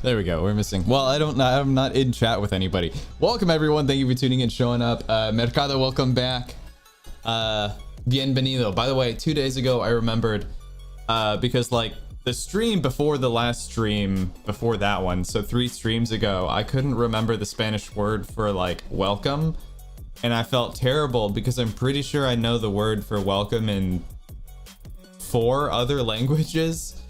There we go. We're missing. Well, I'm not in chat with anybody. Welcome everyone. Thank you for tuning in, showing up. Mercado, welcome back. Bienvenido. By the way, 2 days ago I remembered because like the stream before the last stream before that one, so 3 streams ago, I couldn't remember the Spanish word for like welcome, and I felt terrible because I'm pretty sure I know the word for welcome in 4 other languages.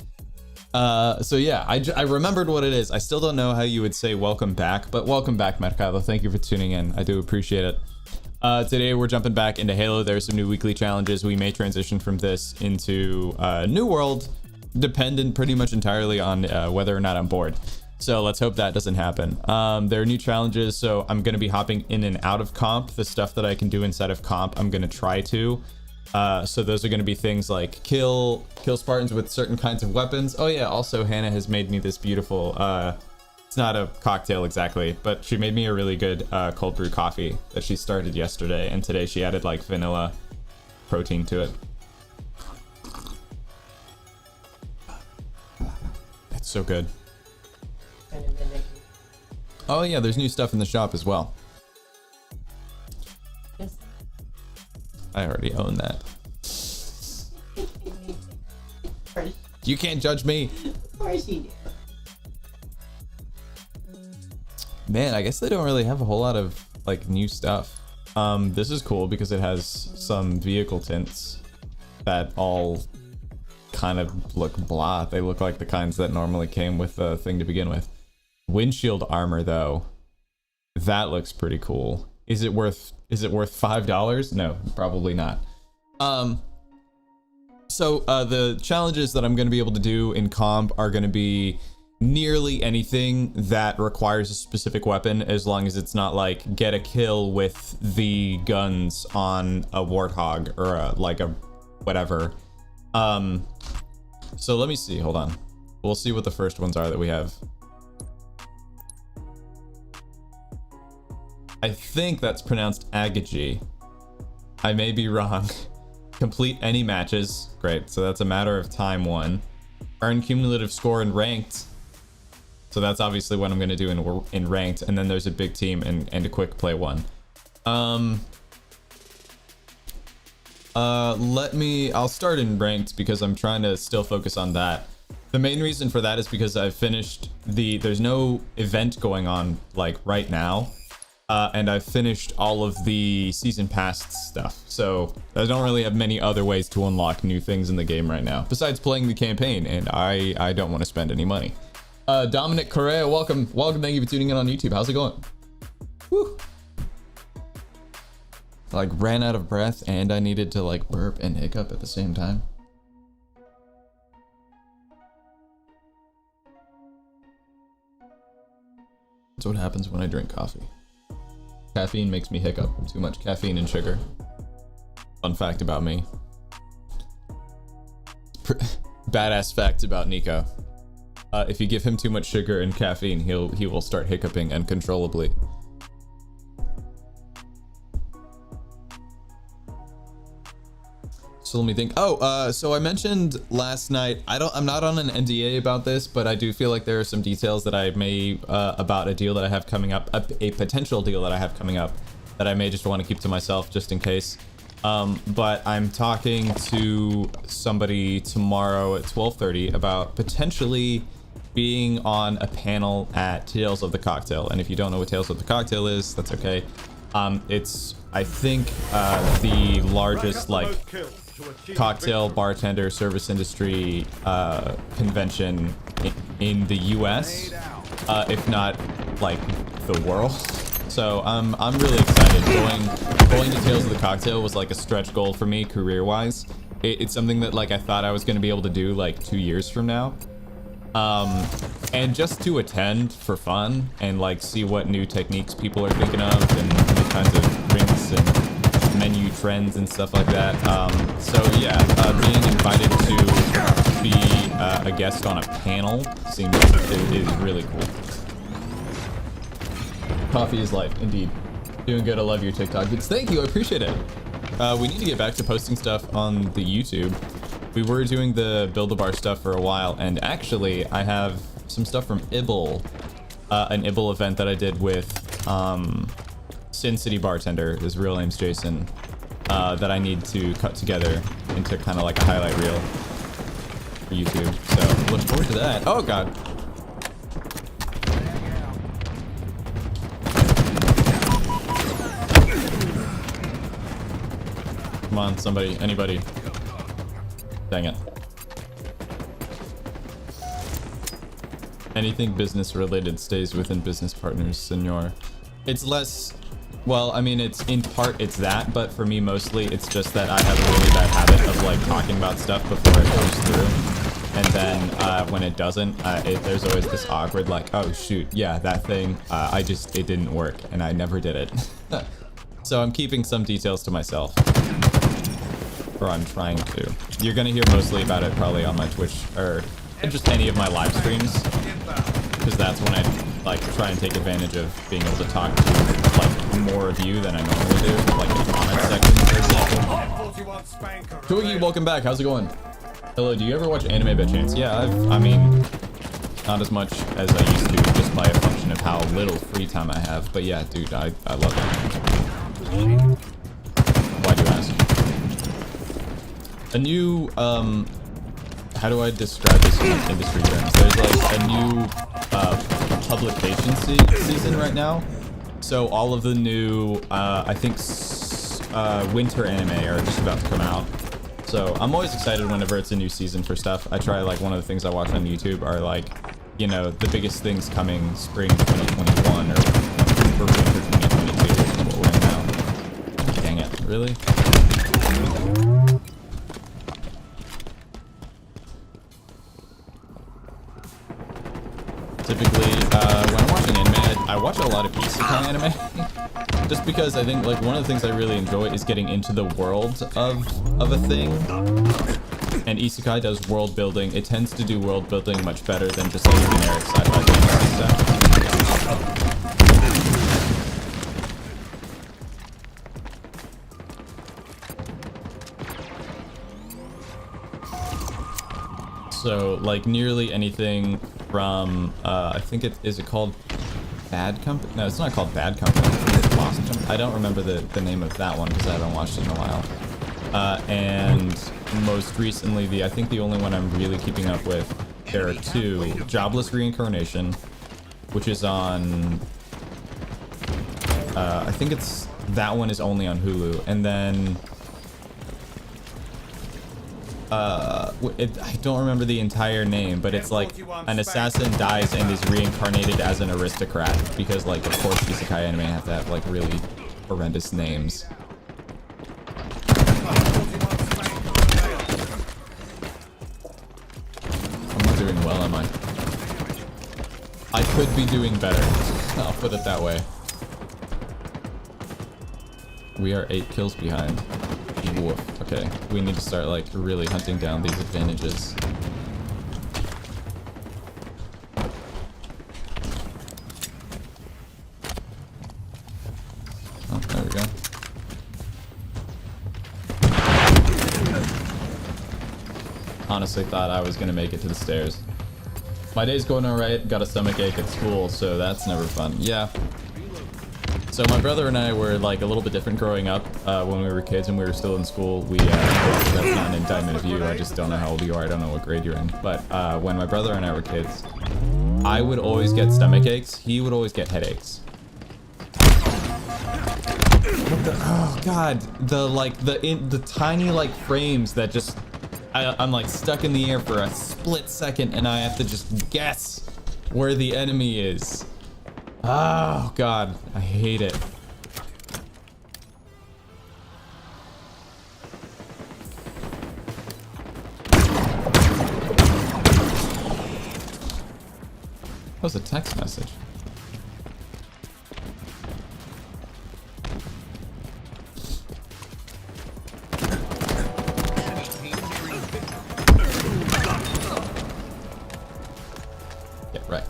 So yeah, I remembered what it is. I still don't know how you would say welcome back, but welcome back, Mercado. Thank you for tuning in. I do appreciate it. Today we're jumping back into Halo. There's some new weekly challenges. We may transition from this into New World, dependent pretty much entirely on whether or not I'm bored. So let's hope that doesn't happen. There are new challenges, so I'm going to be hopping in and out of comp. The stuff that I can do inside of comp, I'm going to try to. So those are going to be things like kill Spartans with certain kinds of weapons. Oh yeah, also Hannah has made me this beautiful, it's not a cocktail exactly, but she made me a really good cold brew coffee that she started yesterday, and today she added like vanilla protein to it. It's so good. Oh yeah, there's new stuff in the shop as well. I already own that. You can't judge me. Of course you do. Man, I guess they don't really have a whole lot of like new stuff. This is cool because it has some vehicle tints that all kind of look blah. They look like the kinds that normally came with the thing to begin with. Windshield armor though, that looks pretty cool. Is it worth $5? No, probably not. So the challenges that I'm going to be able to do in comp are going to be nearly anything that requires a specific weapon, as long as it's not like get a kill with the guns on a warthog or like a whatever. So let me see, hold on. We'll see what the first ones are that we have. I think that's pronounced Agaji. I may be wrong. Complete any matches. Great, so that's a matter of time 1. Earn cumulative score in ranked. So that's obviously what I'm going to do in ranked. And then there's a big team and a quick play 1. I'll start in ranked because I'm trying to still focus on that. The main reason for that is because I've finished there's no event going on like right now. And I've finished all of the season pass stuff, so I don't really have many other ways to unlock new things in the game right now besides playing the campaign, and I don't want to spend any money. Dominic Correa, welcome. Thank you for tuning in on YouTube. How's it going? Woo. I like ran out of breath and I needed to like burp and hiccup at the same time. That's what happens when I drink coffee. Caffeine makes me hiccup. Too much caffeine and sugar. Fun fact about me. Badass fact about Nico. If you give him too much sugar and caffeine, he will start hiccuping uncontrollably. So let me think. Oh, so I mentioned last night, I'm not on an NDA about this, but I do feel like there are some details that I may, about a deal that I have coming up, a potential deal that I have coming up that I may just want to keep to myself just in case. But I'm talking to somebody tomorrow at 12:30 about potentially being on a panel at Tales of the Cocktail. And if you don't know what Tales of the Cocktail is, that's okay. It's, I think, the largest, like, cocktail bartender service industry convention in the US, if not like the world. So I'm really excited. Going to Tales of the Cocktail was like a stretch goal for me career-wise. It's something that like I thought I was going to be able to do like 2 years from now. And just to attend for fun and like see what new techniques people are thinking of and the kinds of drinks and menu trends and stuff like that. So yeah, being invited to be a guest on a panel seems is really cool. Coffee is life, indeed. Doing good. I love your TikTok vids. Thank you. I appreciate it. We need to get back to posting stuff on the YouTube. We were doing the Build-A-Bar stuff for a while, and actually I have some stuff from Ibble, an Ibble event that I did with Sin City Bartender. His real name's Jason. That I need to cut together into kind of like a highlight reel for YouTube. So look forward to that. Oh god. Come on, somebody, anybody. Dang it. Anything business related stays within business partners, senor. It's less, well, I mean, it's in part it's that, but for me mostly it's just that I have a really bad habit of like talking about stuff before it goes through, and then when it doesn't, there's always this awkward like, oh shoot, yeah, that thing, it didn't work and I never did it. So I'm keeping some details to myself, or I'm trying to. You're gonna hear mostly about it probably on my Twitch or just any of my live streams, because that's when I like try and take advantage of being able to talk to like more of you than I normally do, like in the comment section, for example. Twiggy, welcome back. How's it going? Hello, do you ever watch anime by chance? Yeah, I mean, not as much as I used to, just by a function of how little free time I have. But yeah, dude, I love it. Why'd you ask? A new, how do I describe this in industry terms? There's like a new publication season right now. So all of the new, I think, winter anime are just about to come out. So I'm always excited whenever it's a new season for stuff. I try, like, one of the things I watch on YouTube are like, you know, the biggest things coming spring 2021 or for winter 2022, which is what we're in now. Dang it, really? Typically, when I'm watching anime, I watch a lot of isekai anime. Just because I think, like, one of the things I really enjoy is getting into the world of a thing. And isekai does world building. It tends to do world building much better than just like generic sci-fi fantasy stuff. So, like, nearly anything from, I think is it called Bad Company? No, it's not called Bad Company. It's Lost Company. I don't remember the name of that one because I haven't watched it in a while. And most recently, I think the only one I'm really keeping up with, there are two. Jobless Reincarnation, which is on, I think that one is only on Hulu. And then, I don't remember the entire name, but it's like an assassin dies and is reincarnated as an aristocrat, because, like, of course isekai anime have to have like really horrendous names. I'm not doing well, am I? I could be doing better. I'll put it that way. We are 8 kills behind. Woof. Okay, we need to start like really hunting down these advantages. Oh, there we go. Honestly thought I was gonna make it to the stairs. My day's going alright, got a stomach ache at school, so that's never fun. Yeah. So my brother and I were like a little bit different growing up when we were kids and we were still in school. That's not an indictment of you, I just don't know how old you are, I don't know what grade you're in. But when my brother and I were kids, I would always get stomach aches, he would always get headaches. Oh god, the tiny like frames that just, I'm like stuck in the air for a split second and I have to just guess where the enemy is. Oh god, I hate it. That was a text message. Get wrecked.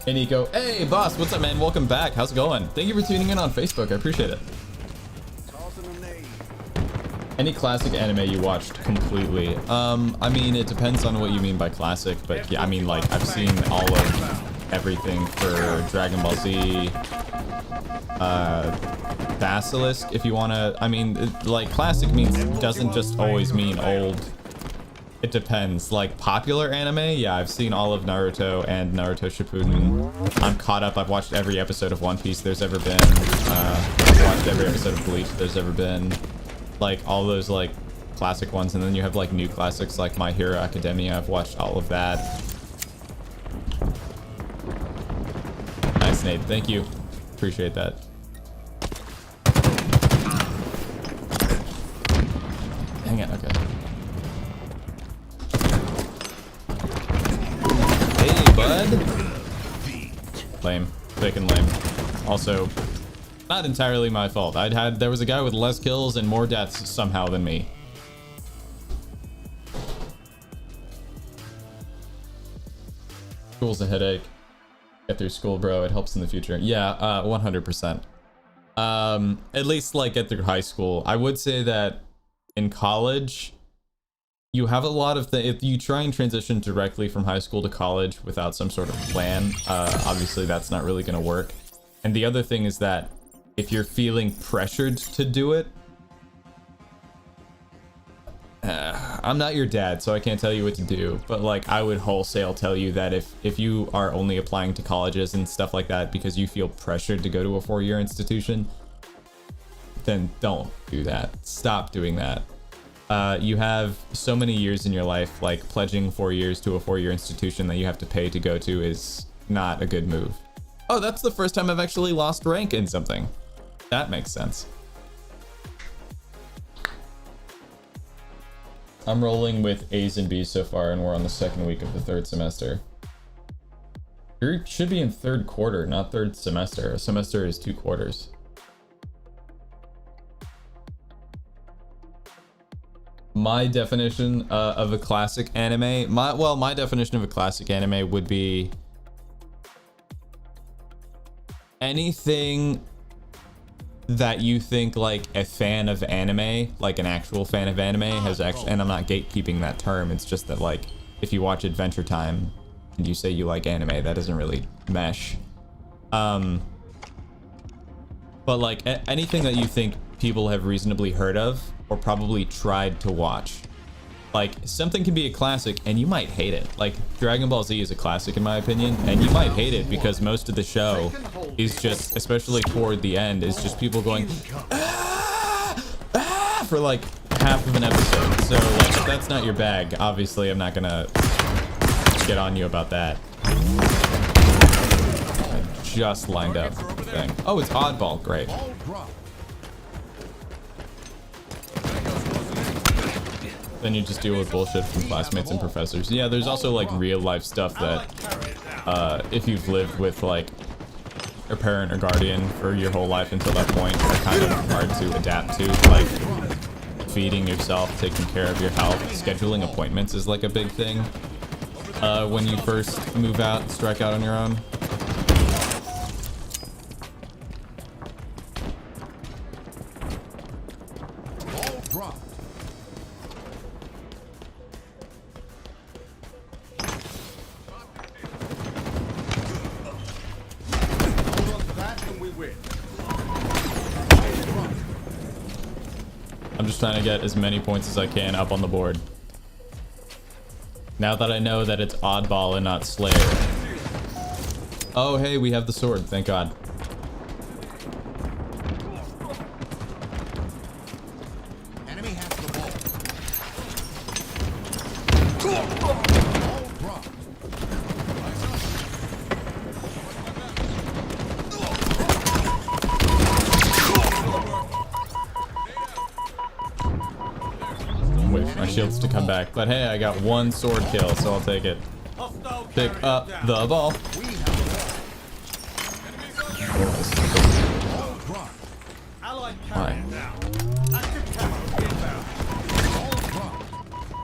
Hey Nico, hey boss, what's up man? Welcome back. How's it going? Thank you for tuning in on Facebook. I appreciate it. Any classic anime you watched completely? I mean, it depends on what you mean by classic, but yeah, I mean, like, I've seen all of everything for Dragon Ball Z, Basilisk, if you want to. I mean, like, classic doesn't just always mean old. It depends. Like, popular anime, yeah, I've seen all of Naruto and Naruto Shippuden. I'm caught up. I've watched every episode of One Piece there's ever been. I've watched every episode of Bleach there's ever been. Like, all those, like, classic ones. And then you have, like, new classics like My Hero Academia. I've watched all of that. Nice, Nate. Thank you. Appreciate that. Hang on, okay. Hey, bud. Lame. Freaking lame. Also, not entirely my fault. There was a guy with less kills and more deaths somehow than me. School's a headache. Get through school, bro. It helps in the future. Yeah, 100%. At least, like, get through high school. I would say that in college, you have a lot of if you try and transition directly from high school to college without some sort of plan, obviously that's not really going to work. And the other thing is that if you're feeling pressured to do it, I'm not your dad, so I can't tell you what to do, but like, I would wholesale tell you that if you are only applying to colleges and stuff like that because you feel pressured to go to a 4-year institution, then don't do that. Stop doing that. You have so many years in your life, like pledging 4 years to a 4-year institution that you have to pay to go to is not a good move. Oh, that's the first time I've actually lost rank in something. That makes sense. I'm rolling with A's and B's so far, and we're on the 2nd week of the 3rd semester. You should be in 3rd quarter, not 3rd semester. A semester is 2 quarters. My definition of a classic anime, my definition of a classic anime would be anything that you think like a fan of anime, like an actual fan of anime has actually, and I'm not gatekeeping that term, it's just that like if you watch Adventure Time and you say you like anime, that doesn't really mesh. But like anything that you think people have reasonably heard of or probably tried to watch. Like, something can be a classic and you might hate it. Like, Dragon Ball Z is a classic in my opinion, and you might hate it because most of the show is just, especially toward the end, is just people going ah, ah, for like half of an episode. So like, if that's not your bag, obviously I'm not gonna get on you about that. I just lined up the thing. Oh, it's oddball, great. Then you just deal with bullshit from classmates and professors. Yeah, there's also like real life stuff that if you've lived with like a parent or guardian for your whole life until that point, are kind of hard to adapt to. Like feeding yourself, taking care of your health, scheduling appointments is like a big thing when you first move out, strike out on your own. I'm just trying to get as many points as I can up on the board. Now that I know that it's oddball and not Slayer. Oh, hey, we have the sword. Thank God. Enemy has the ball. Wait for my shields to come back, but hey, I got 1 sword kill, so I'll take it. Pick up the ball. Why?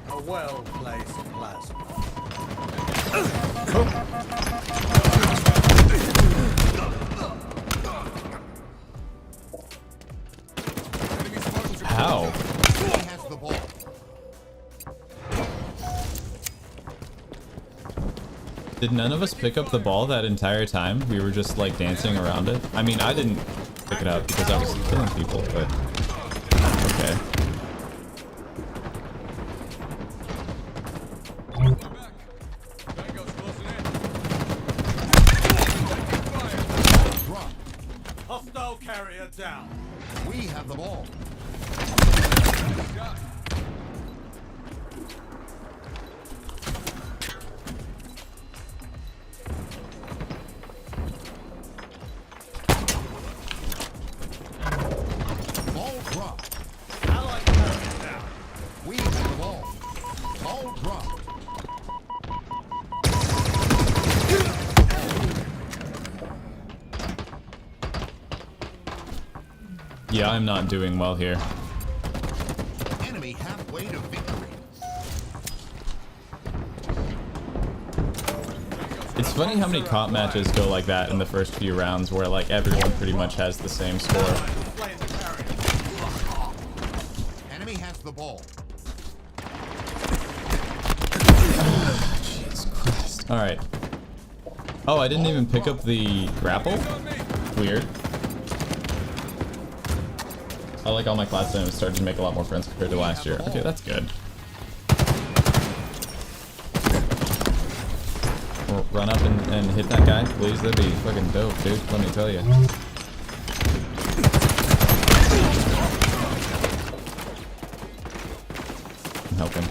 A well-placed plasma. How? Did none of us pick up the ball that entire time? We were just like dancing around it. I mean, I didn't pick it up because I was killing people, but okay. Hostile carrier down. We have the ball. Ball drop. Allied carrier down. We have the ball. Ball drop. Yeah, I'm not doing well here. Enemy halfway to victory. It's funny how many comp matches go like that in the first few rounds where like everyone pretty much has the same score. Enemy has the ball. Jesus Christ. Alright. Oh, I didn't even pick up the grapple? Weird. I like all my class and started to make a lot more friends compared to last year. Okay, that's good. Run up and hit that guy, please. That'd be fucking dope, dude. Let me tell you. I'm helping.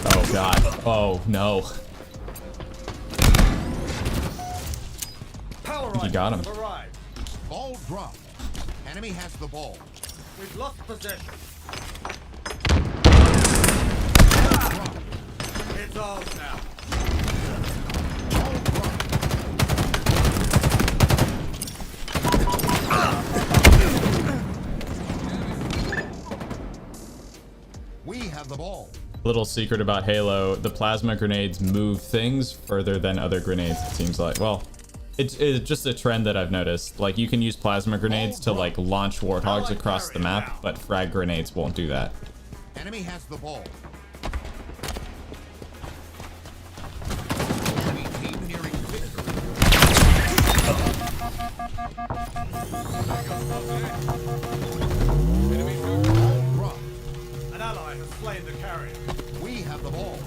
Oh god. Oh no. I think you got him. Ball drop. Enemy has the ball. We've lost possession. It's ours now. We have the ball. Little secret about Halo, the plasma grenades move things further than other grenades, it seems like. Well, it's just a trend that I've noticed. Like, you can use plasma grenades to, like, launch warthogs across the map, but frag grenades won't do that. Enemy has the ball. An ally has slain the carrier. We have the ball.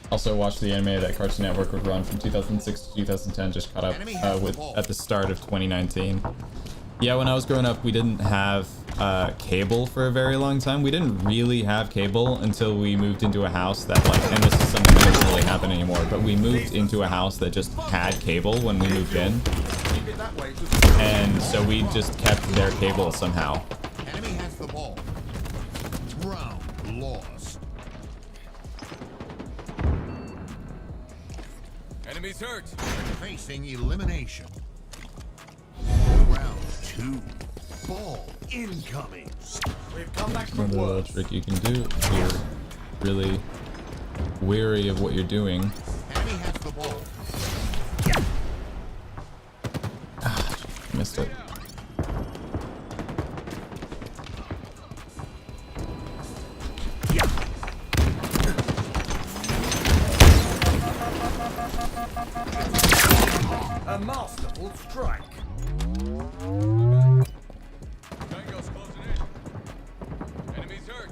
Also watched the anime that Cartoon Network would run from 2006 to 2010, just caught up with at the start of 2019. Yeah, when I was growing up, we didn't have cable for a very long time. We didn't really have cable until we moved into a house that, like, and this is something that doesn't really happen anymore, but we moved into a house that just had cable when we moved in. And so we just kept their cable somehow. Enemy has the ball. Round lost. Enemies hurt. Facing elimination. Round 2. Ball incoming. We've come back from Another little work. trick you can do if you're really weary of what you're doing. Enemy has the ball. Missed it. A masterful strike. Tango's closing in. Enemies hurt.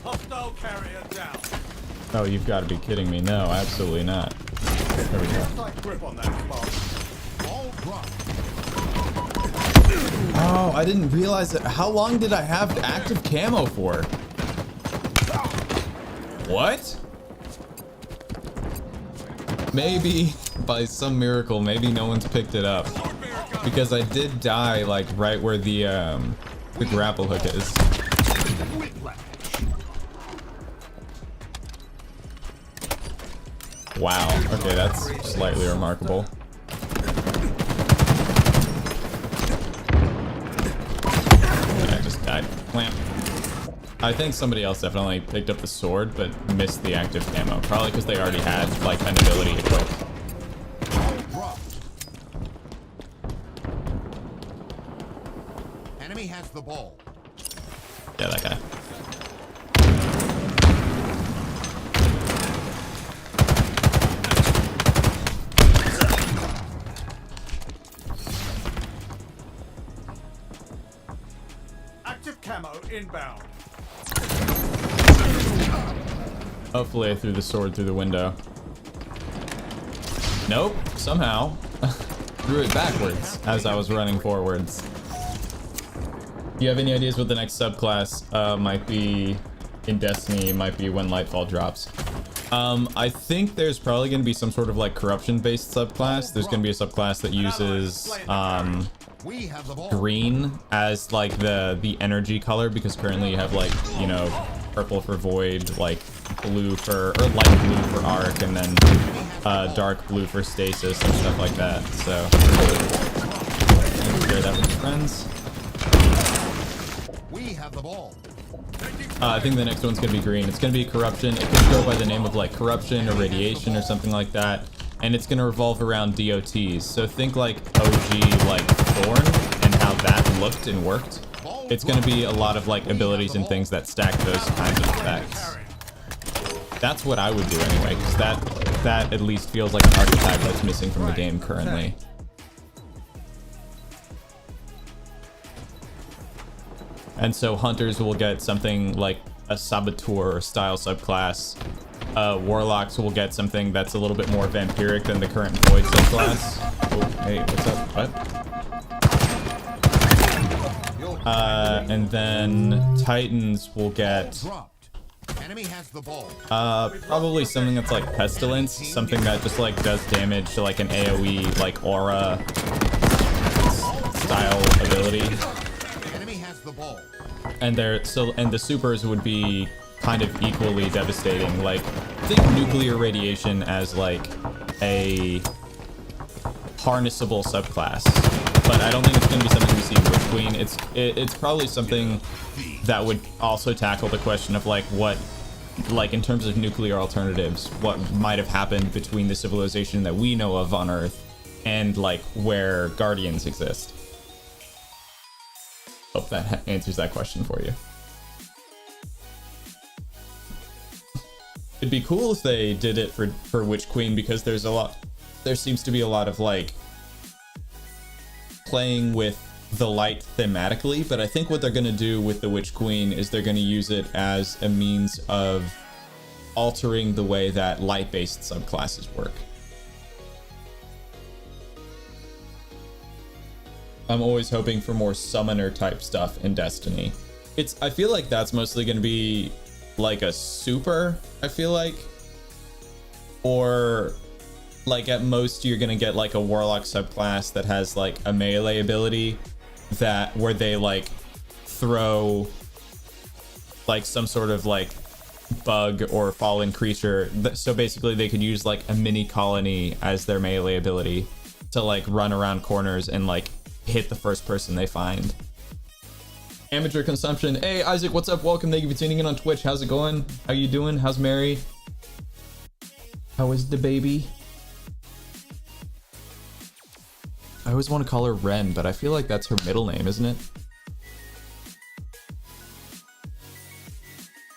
Hostile carrier down. Oh, you've got to be kidding me. No, absolutely not. There we go. Tight grip on that spot. Ball drop. Oh, I didn't realize that. How long did I have active camo for? What? Maybe by some miracle, maybe no one's picked it up, because I did die like right where the grapple hook is. Wow. Okay, that's slightly remarkable. I just died. Clamp. I think somebody else definitely picked up the sword, but missed the active camo. Probably because they already had, like, an ability equipped. Enemy has the ball. Yeah, that guy. Active camo inbound. Hopefully I threw the sword through the window. Nope, somehow threw it backwards as I was running forwards. Do you have any ideas what the next subclass might be in Destiny? Might be when Lightfall drops. I think there's probably going to be some sort of like corruption-based subclass. There's going to be a subclass that uses We have the ball. green as like the energy color, because currently you have like, you know, purple for void, like blue for, or light blue for arc, and then dark blue for stasis and stuff like that. So share that with your friends. We have the ball. I think the next one's gonna be green. It's gonna be corruption. It could go by the name of like corruption or radiation or something like that, and it's gonna revolve around DOTs. So think like OG like Thorn and how that looked and worked. It's gonna be a lot of like abilities and things that stack those kinds of effects. That's what I would do anyway, because that at least feels like an archetype that's missing from the game currently. And so hunters will get something like a saboteur style subclass. Warlocks will get something that's a little bit more vampiric than the current void subclass. Oh, hey, what's up? What? And then titans will get Enemy has the ball. probably something that's like pestilence, something that just like does damage to like an AoE like aura style ability. Enemy has the ball. And the supers would be kind of equally devastating. Like, think nuclear radiation as like a harnessable subclass, but I don't think it's going to be something we see in Witch Queen. It's probably something that would also tackle the question of like what, like in terms of nuclear alternatives, what might have happened between the civilization that we know of on Earth and like where Guardians exist. Hope that answers that question for you. It'd be cool if they did it for Witch Queen, because there seems to be a lot of like playing with the light thematically, but I think what they're gonna do with the Witch Queen is they're gonna use it as a means of altering the way that light-based subclasses work. I'm always hoping for more summoner type stuff in Destiny. I feel like that's mostly going to be like a super, I feel like. Or like at most you're going to get like a warlock subclass that has like a melee ability where they like throw like some sort of like bug or fallen creature. So basically they could use like a mini colony as their melee ability to like run around corners and like hit the first person they find. Amateur consumption. Hey Isaac, what's up? Welcome. Thank you for tuning in on Twitch. How's it going? How you doing? How's Mary? How is the baby? I always want to call her Ren, but I feel like that's her middle name, isn't it?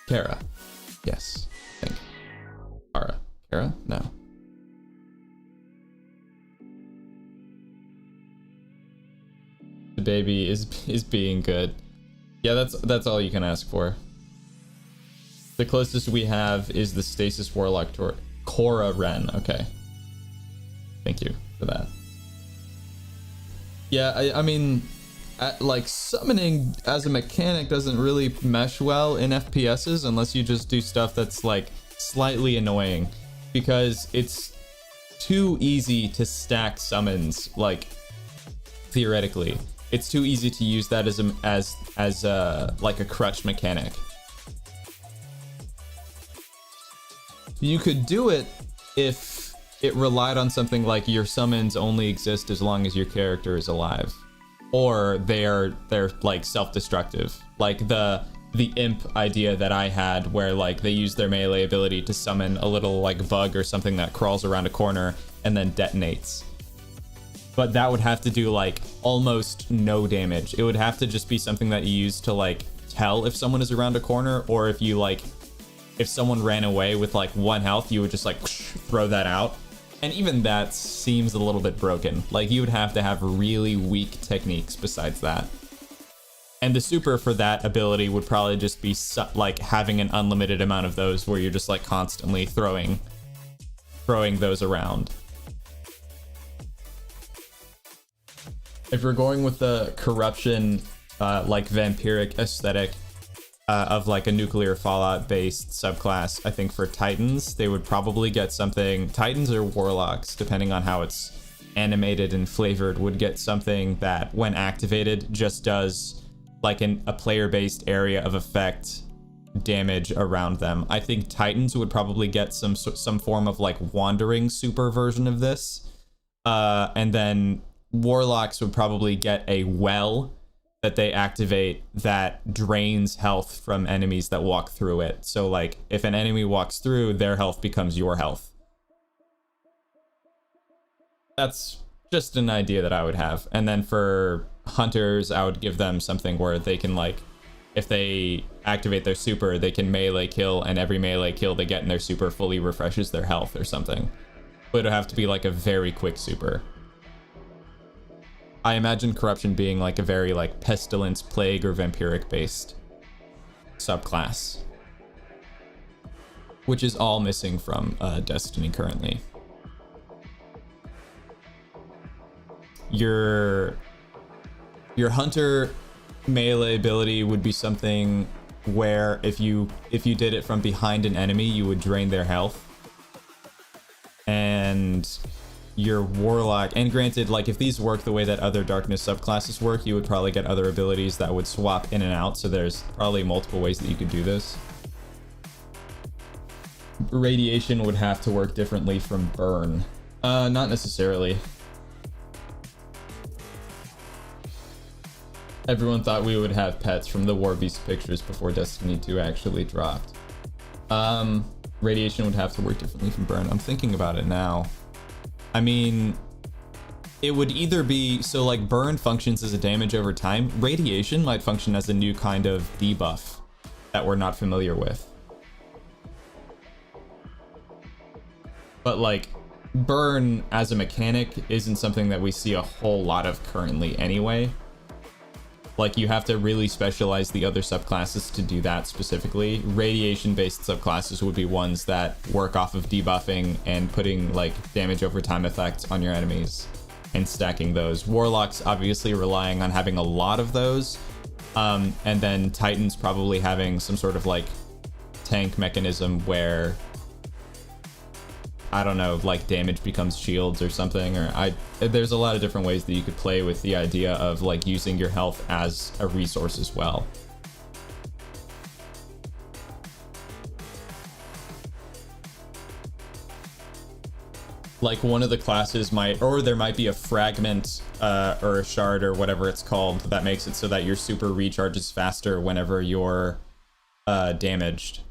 Kara. Yes, I think. Kara. Kara? No. The baby is being good. Yeah, that's all you can ask for. The closest we have is the Stasis Warlock Cora Ren. Okay. Thank you for that. Yeah, I mean, like summoning as a mechanic doesn't really mesh well in FPSs unless you just do stuff that's like slightly annoying, because it's too easy to stack summons. Like theoretically, it's too easy to use that as like a crutch mechanic. You could do it if it relied on something like your summons only exist as long as your character is alive, or they're like self-destructive, like the imp idea that I had, where like they use their melee ability to summon a little like bug or something that crawls around a corner and then detonates. but that would have to do like almost no damage. It would have to just be something that you use to like tell if someone is around a corner, or if you like, if someone ran away with like 1 health, you would just like throw that out. And even that seems a little bit broken. Like you would have to have really weak techniques besides that. And the super for that ability would probably just be like having an unlimited amount of those, where you're just like constantly throwing those around. If we're going with the corruption, like vampiric aesthetic of like a nuclear Fallout based subclass, I think for Titans, they would probably get something, Titans or Warlocks, depending on how it's animated and flavored, would get something that when activated just does like a player based area of effect damage around them. I think Titans would probably get some form of like wandering super version of this. And then Warlocks would probably get a well that they activate that drains health from enemies that walk through it. So like if an enemy walks through, their health becomes your health. That's just an idea that I would have. And then for Hunters, I would give them something where they can like, if they activate their super, they can melee kill, and every melee kill they get in their super fully refreshes their health or something. But it'll have to be like a very quick super. I imagine Corruption being like a very like Pestilence, Plague, or Vampiric based subclass, which is all missing from Destiny currently. Your Hunter melee ability would be something where if you did it from behind an enemy, you would drain their health. And your Warlock, and granted, like if these work the way that other Darkness subclasses work, you would probably get other abilities that would swap in and out, so there's probably multiple ways that you could do this. Radiation would have to work differently from Burn. Not necessarily. Everyone thought we would have pets from the Warbeast pictures before Destiny 2 actually dropped. Radiation would have to work differently from Burn. I'm thinking about it now. I mean, it would either be, so like Burn functions as a damage over time. Radiation might function as a new kind of debuff that we're not familiar with. But like Burn as a mechanic isn't something that we see a whole lot of currently anyway. Like you have to really specialize the other subclasses to do that specifically. Radiation based subclasses would be ones that work off of debuffing and putting like damage over time effects on your enemies and stacking those. Warlocks obviously relying on having a lot of those. And then Titans probably having some sort of like tank mechanism where, I don't know, like damage becomes shields or something, or there's a lot of different ways that you could play with the idea of like using your health as a resource as well. Like one of the classes might, or there might be a fragment or a shard or whatever it's called that makes it so that your super recharges faster whenever you're damaged.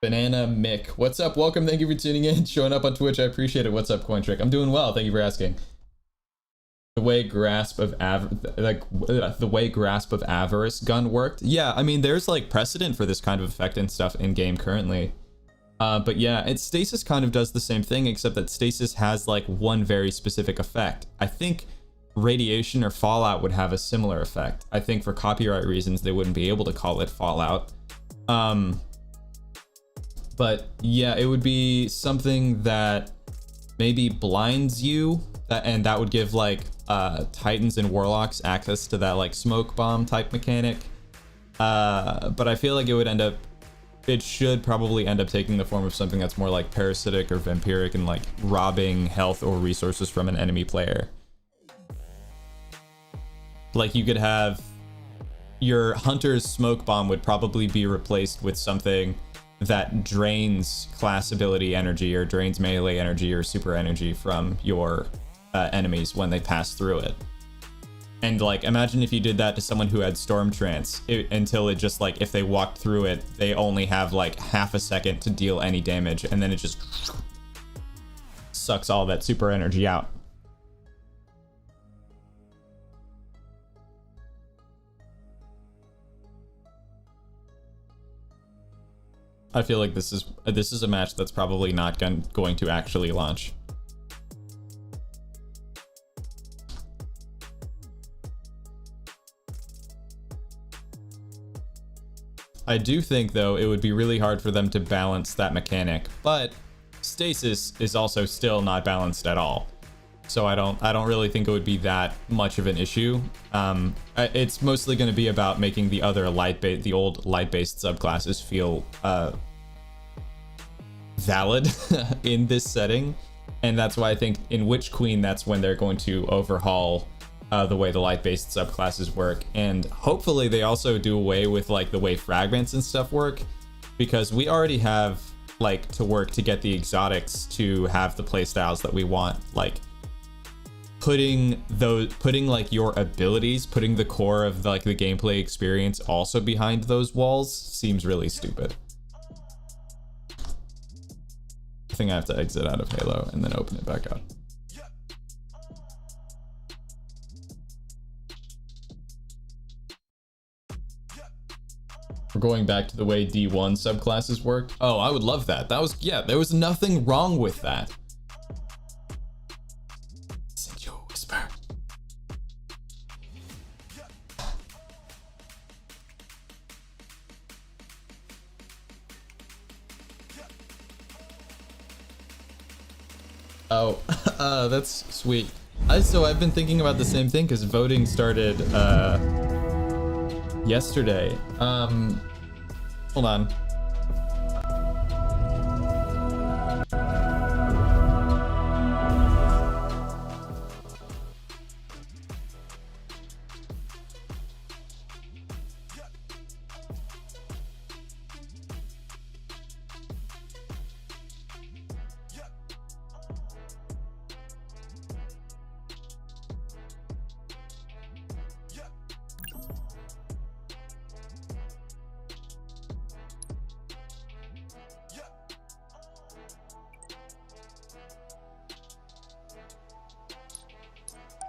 Banana Mick, what's up? Welcome, thank you for tuning in, showing up on Twitch. I appreciate it. What's up, Cointrick? I'm doing well. Thank you for asking. The way Grasp of Avarice gun worked. Yeah, I mean, there's like precedent for this kind of effect and stuff in game currently. But yeah, Stasis kind of does the same thing, except that Stasis has like one very specific effect. I think Radiation or Fallout would have a similar effect. I think for copyright reasons, they wouldn't be able to call it Fallout. But yeah, it would be something that maybe blinds you, and that would give like Titans and Warlocks access to that like smoke bomb type mechanic. But I feel like it should probably end up taking the form of something that's more like parasitic or vampiric and like robbing health or resources from an enemy player. Like you could have your Hunter's smoke bomb would probably be replaced with something that drains class ability energy or drains melee energy or super energy from your enemies when they pass through it. And like imagine if you did that to someone who had Storm Trance until it just like, if they walked through it, they only have like half a second to deal any damage, and then it just sucks all that super energy out. I feel like this is a match that's probably not going to actually launch. I do think though it would be really hard for them to balance that mechanic, but stasis is also still not balanced at all. So I don't really think it would be that much of an issue. It's mostly going to be about making the other the old light-based subclasses feel valid in this setting, and that's why I think in Witch Queen that's when they're going to overhaul the way the light-based subclasses work, and hopefully they also do away with like the way fragments and stuff work, because we already have like to work to get the exotics to have the playstyles that we want. Like putting like your abilities, putting the core of like the gameplay experience also behind those walls seems really stupid. I think I have to exit out of Halo and then open it back up. We're going back to the way D1 subclasses worked. Oh, I would love that. That was, yeah, there was nothing wrong with that. Whisper. Oh, that's sweet. So I've been thinking about the same thing because voting started yesterday. Hold on.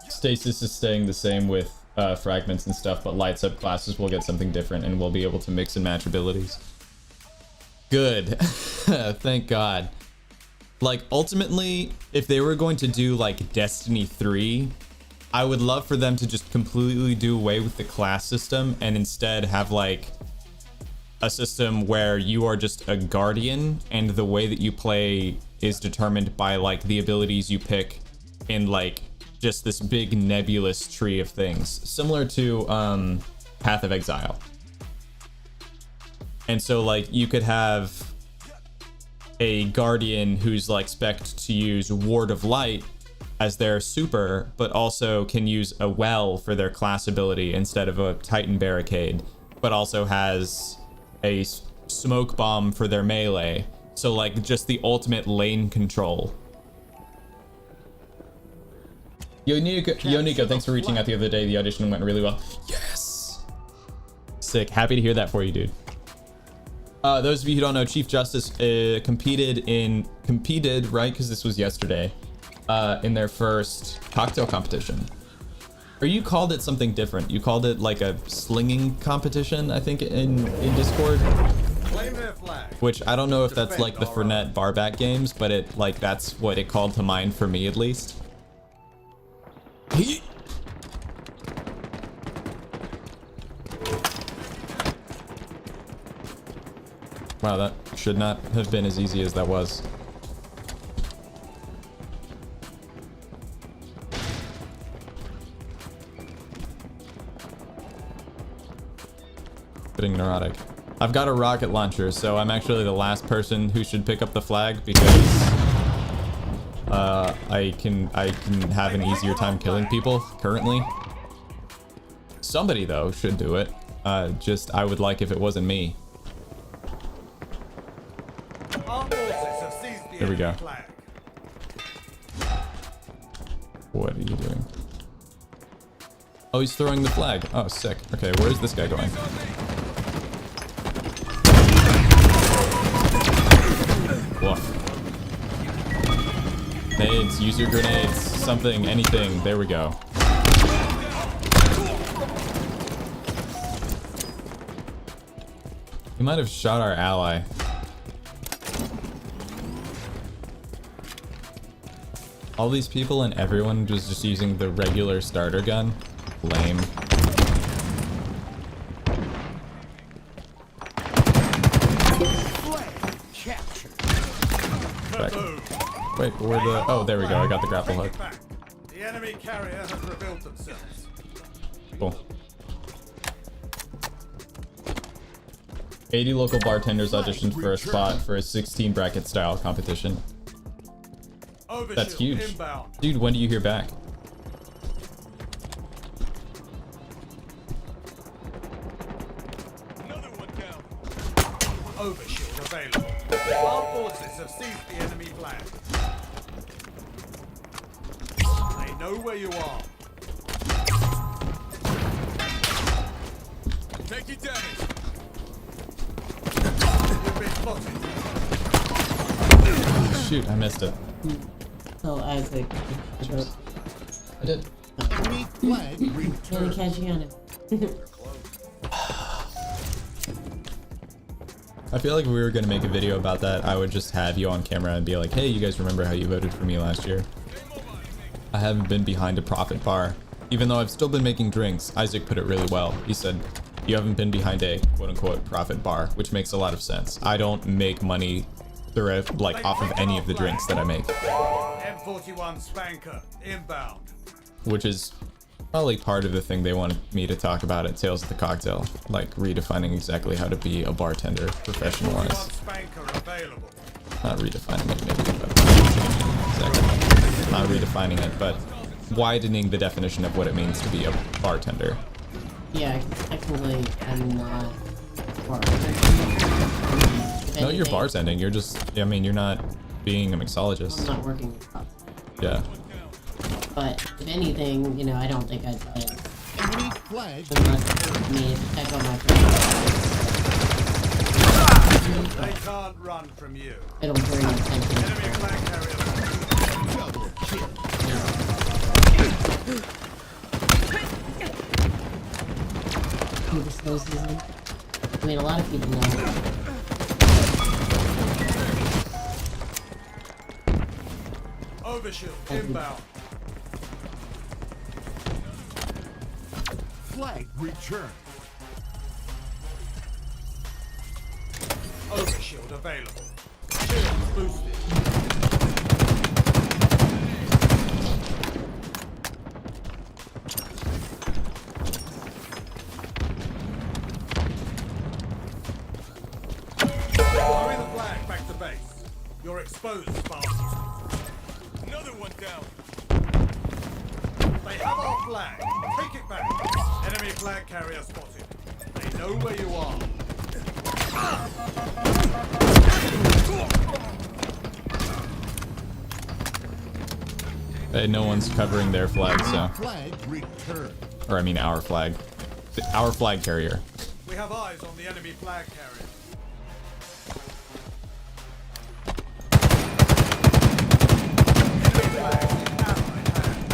Stasis is staying the same with fragments and stuff, but light subclasses will get something different and we'll be able to mix and match abilities. Good. Thank God. Like, ultimately, if they were going to do like Destiny 3, I would love for them to just completely do away with the class system and instead have like a system where you are just a guardian and the way that you play is determined by like the abilities you pick in like just this big nebulous tree of things, similar to Path of Exile. And so like you could have a guardian who's like spec'd to use Ward of Light as their super, but also can use a well for their class ability instead of a Titan Barricade, but also has a smoke bomb for their melee. So like just the ultimate lane control. Yo Nico, thanks for reaching out the other day. The audition went really well. Yes. Sick. Happy to hear that for you, dude. Those of you who don't know, Chief Justice competed, right? Because this was yesterday, in their first cocktail competition. Or you called it something different. You called it like a slinging competition, I think, in Discord. Claim their flag. Which I don't know if that's like the Fernet barback games, but it like that's what it called to mind for me at least. Wow, that should not have been as easy as that was. Getting neurotic. I've got a rocket launcher, so I'm actually the last person who should pick up the flag because I can have an easier time killing people currently. Somebody though should do it. Just I would like if it wasn't me. There we go. What are you doing? Oh, he's throwing the flag. Oh, sick. Okay, where's this guy going? Woof. Nades, use your grenades, something, anything. There we go. We might have shot our ally. All these people and everyone was just using the regular starter gun. Lame. Back. Wait, where the... Oh, there we go. I got the grapple hook. The enemy carrier has revealed themselves. Cool. 80 local bartenders auditioned for a spot for a 16 bracket style competition. That's huge. Inbound. Dude, when do you hear back? Another one down. Overshield available. Our forces have seized the enemy flag. They know where you are. Take your damage. You've been spotted. Shoot, I missed it. Oh, Isaac. I did. Enemy flag Really returned. catch you on it. I feel like if we were going to make a video about that, I would just have you on camera and be like, hey, you guys remember how you voted for me last year? I haven't been behind a profit bar. Even though I've still been making drinks, Isaac put it really well. He said, you haven't been behind a quote-unquote profit bar, which makes a lot of sense. I don't make money through, like, off of any of the drinks that I make. M41 Spanker inbound. Which is probably part of the thing they wanted me to talk about at Tales of the Cocktail, like redefining exactly how to be a bartender professional-wise. M41 Spanker available. Not redefining it, maybe, but exactly. Not redefining it, but widening the definition of what it means to be a bartender. Yeah, technically, I'm not. No, you're bartending. You're just, I mean, you're not being a I'm mixologist. not working with cops. Yeah. But if anything, you know, I don't think I'd play it. Enemy flag Unless, I mean, echo my friend. They can't run from you. It'll bring attention. Enemy flag carrier. double kill. Who the snow season. I mean, a lot of people know. Overshield inbound. Flag returned. Overshield available. Shield boosted. Carry the flag back to base. You're exposed, Spartan. Another one down. They have our flag. Take it back. Enemy flag carrier spotted. They know where you are. Hey, no one's covering their flag, so. Flag returned. Or, I mean, our flag. Our flag carrier. We have eyes on the enemy flag carrier. Enemy flag in Allied hands.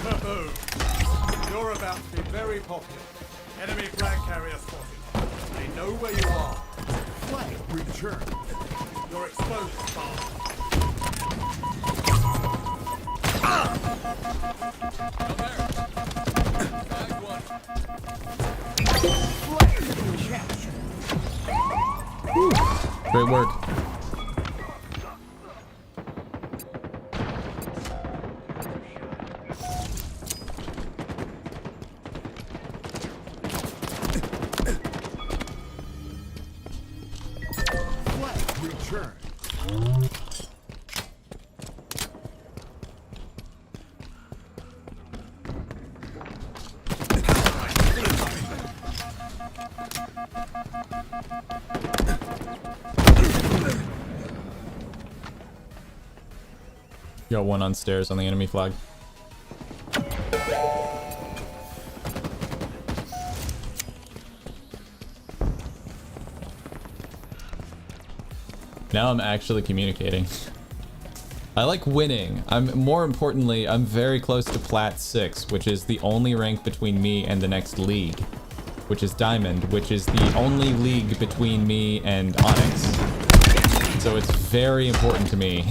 Kaboom. You're about to be very popular. Enemy flag carrier spotted. They know where you are. Flag returned. You're exposed, Spartan. Down there. Flag one. Flag captured. Great work. Flag returned. Got one on stairs on the enemy flag. Now I'm actually communicating. I like winning. More importantly, I'm very close to Plat 6, which is the only rank between me and the next league, which is Diamond, which is the only league between me and Onyx. So it's very important to me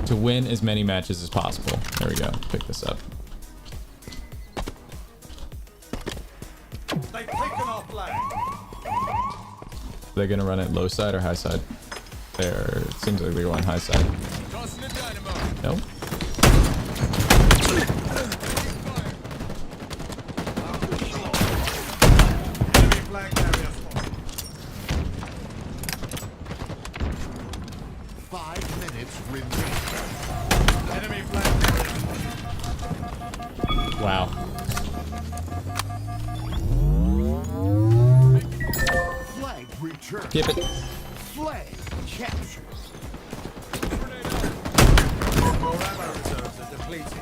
to win as many matches as possible. There we go. Pick this up. They've taken our flag. They're gonna run it low side or high side? There, it seems like they're going high side. Tossing the dynamo. No? Enemy flag carrier spotted. 5 minutes remain. Enemy flag carrier spotted. Wow. Flag returned. Skip it. Flag captured. Your ammo reserves are depleting.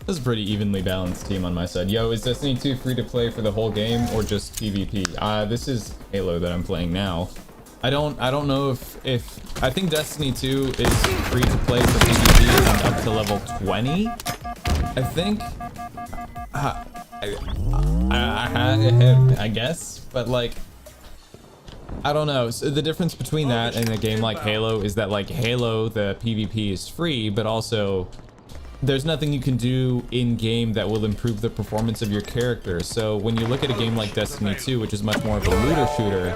This is a pretty evenly balanced team on my side. Yo, is Destiny 2 free to play for the whole game or just PvP? This is Halo that I'm playing now. I don't know if I think Destiny 2 is free to play for PvP and up to level 20. I think. I guess, but like, I don't know. So the difference between that and a game like Halo is that like Halo, the PvP is free, but also there's nothing you can do in game that will improve the performance of your character. So when you look at a game like Destiny 2, which is much more of a looter shooter,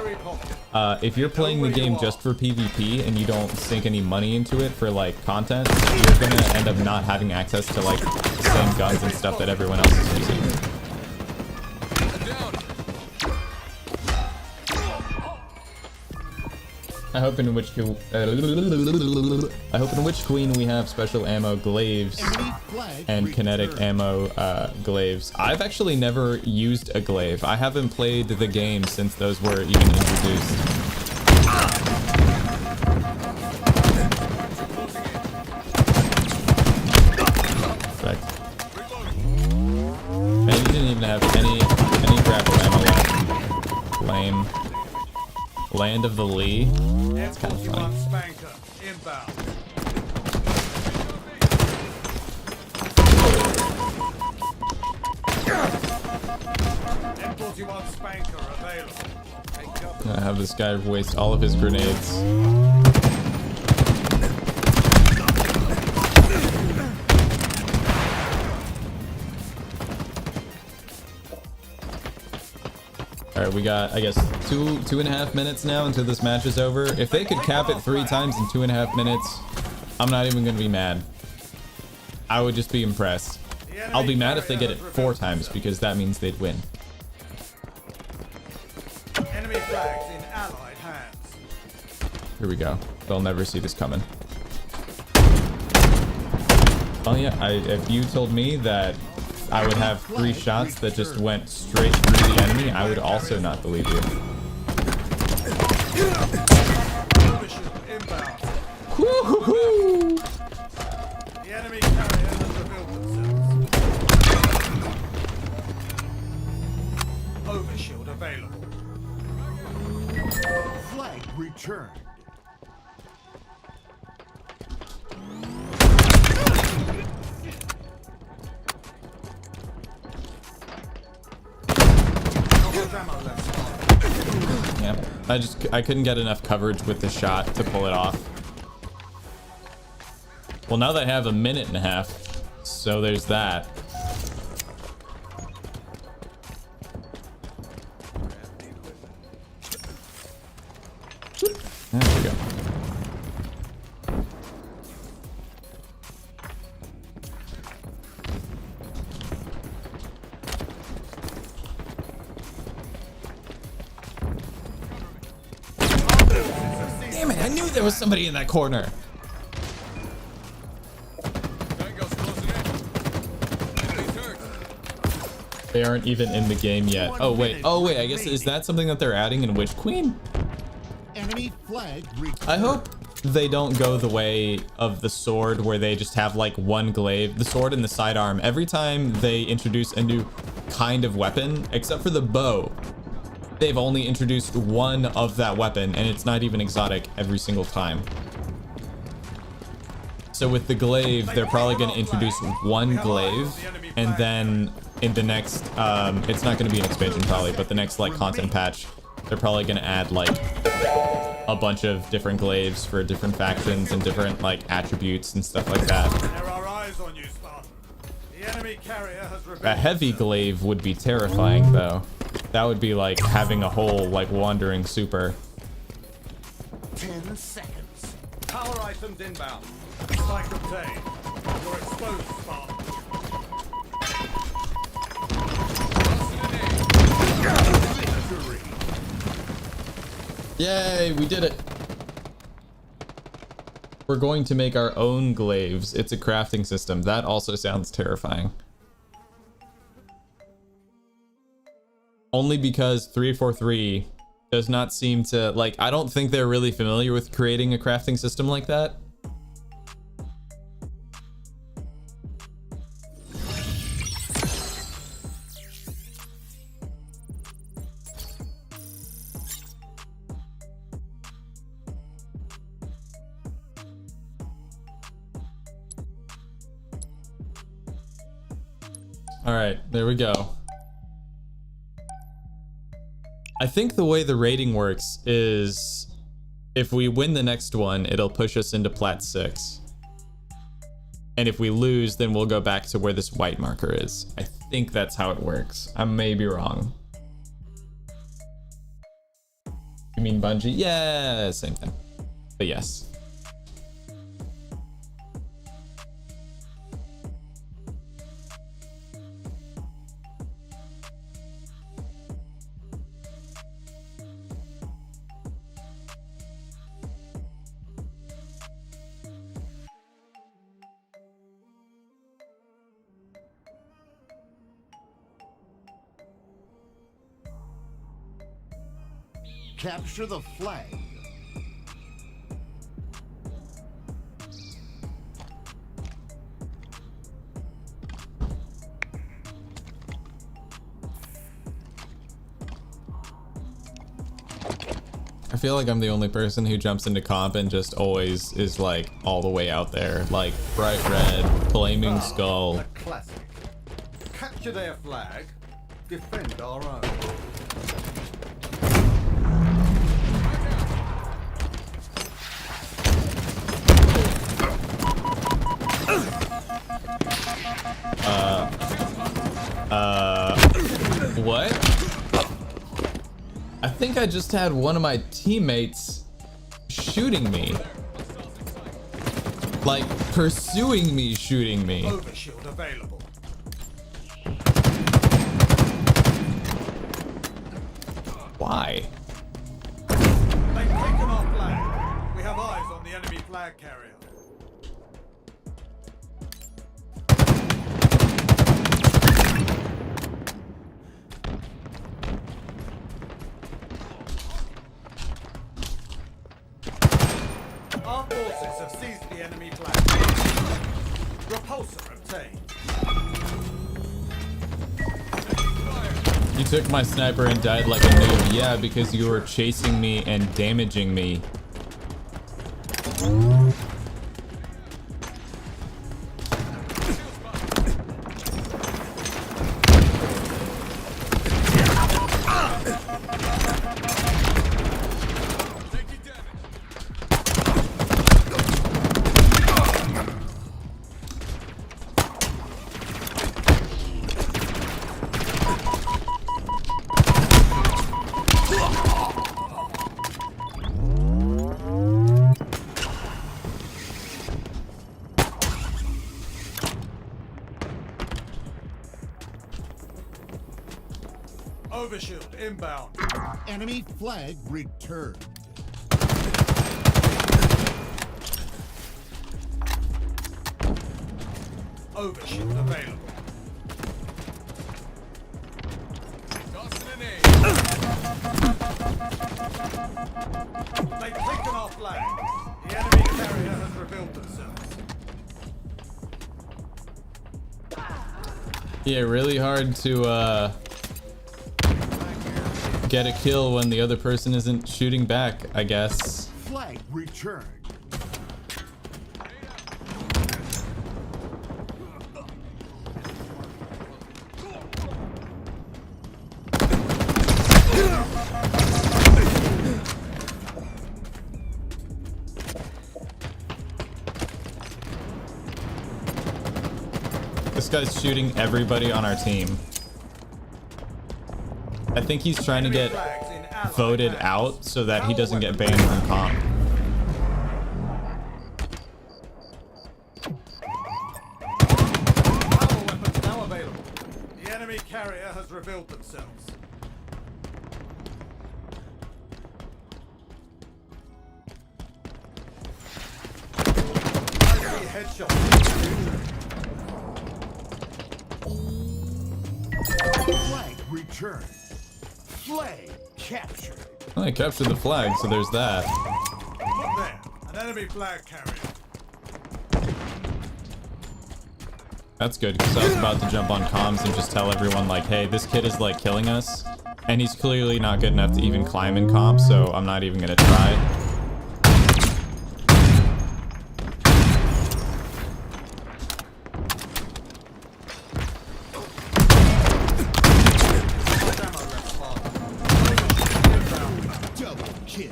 if you're playing the game just for PvP and you don't sink any money into it for like content, you're gonna end up not having access to like the same guns and stuff that everyone else is using. Down. I hope in which queen we have special ammo glaives Enemy flag and kinetic returned. ammo glaives. I've actually never used a glaive. I haven't played the game since those were even introduced. Correct. And you didn't even have any grapple ammo left. Lame. Land of the Lee. It's kind of M41 funny. Spanker inbound. M41 Spanker available. Take cover. I have this guy waste all of his grenades. Alright, we got, I guess, two and a half minutes now until this match is over. If they could cap it 3 times in 2.5 minutes, I'm not even gonna be mad. I would just be impressed. I'll be mad if they get it 4 times, because that means they'd win. Enemy flags in allied hands. Here we go. They'll never see this coming. Oh yeah, if you told me that I would have 3 shots that just went straight through the enemy, I would also not believe you. Overshield inbound. Woo-hoo-hoo! The enemy carrier has revealed themselves. Overshield available. Flag returned. Ammo left. Yeah, I couldn't get enough coverage with the shot to pull it off. Well, now they have 1.5 minutes, so there's that. There we go. Damn it, I knew there was somebody in that corner. Tango's closing in. Enemy's hurt. They aren't even in the game yet. Oh wait, I guess, is that something that they're adding in Witch Queen? Enemy flag I hope they don't go the way of the sword where they just have like one glaive, the sword and the sidearm. Every time they introduce a new kind of weapon, except for the bow, they've only introduced one of that weapon, and it's not even exotic every single time. So with the glaive, they're probably going to introduce one glaive, and then in the next, it's not going to be an expansion probably, but the next like content patch, they're probably going to add like a bunch of different glaives for different factions and different like attributes and stuff like that. There are eyes on you, Spartan. The enemy carrier has revealed A heavy glaive would be terrifying though. That would be like having a whole like wandering super. 10 seconds. power items inbound. Spike obtained. You're exposed, Spartan. Victory. Yay, we did it. We're going to make our own glaives. It's a crafting system. That also sounds terrifying. Only because 343 does not seem to, like, I don't think they're really familiar with creating a crafting system like that. All right, there we go. I think the way the rating works is if we win the next one, it'll push us into Plat 6. And if we lose, then we'll go back to where this white marker is. I think that's how it works. I may be wrong. You mean Bungie? Yeah, same thing. But yes. Capture the flag. I feel like I'm the only person who jumps into comp and just always is like all the way out there. Like bright red, flaming skull. A classic. Capture their flag, defend our own. What? I think I just had one of my teammates shooting me. Like, pursuing me, shooting me. Overshield available. Why? They've taken our flag. We have eyes on the enemy flag carrier. Our forces have seized the enemy flag. Repulsor obtained. You took my sniper and died like a noob. Yeah, because you were chasing me and damaging me. Overshield inbound. Enemy flag returned. Overshield available. Tossing an aid. They flags. The enemy carrier has revealed themselves. Yeah, really hard to get a kill when the other person isn't shooting back, I guess. Flag returned. This guy's shooting everybody on our team. I think he's trying to get Flags in allied voted hands. out so that he doesn't get banned from comp. Power weapons now available. The enemy carrier has revealed themselves. Mighty headshot. Flag returned. Flag captured. Well, I captured the flag, so there's that. Look there, an enemy flag carrier. That's good, because I was about to jump on comms and just tell everyone, like, hey, this kid is, like, killing us. And he's clearly not good enough to even climb in comp, so I'm not even gonna try. Double kill.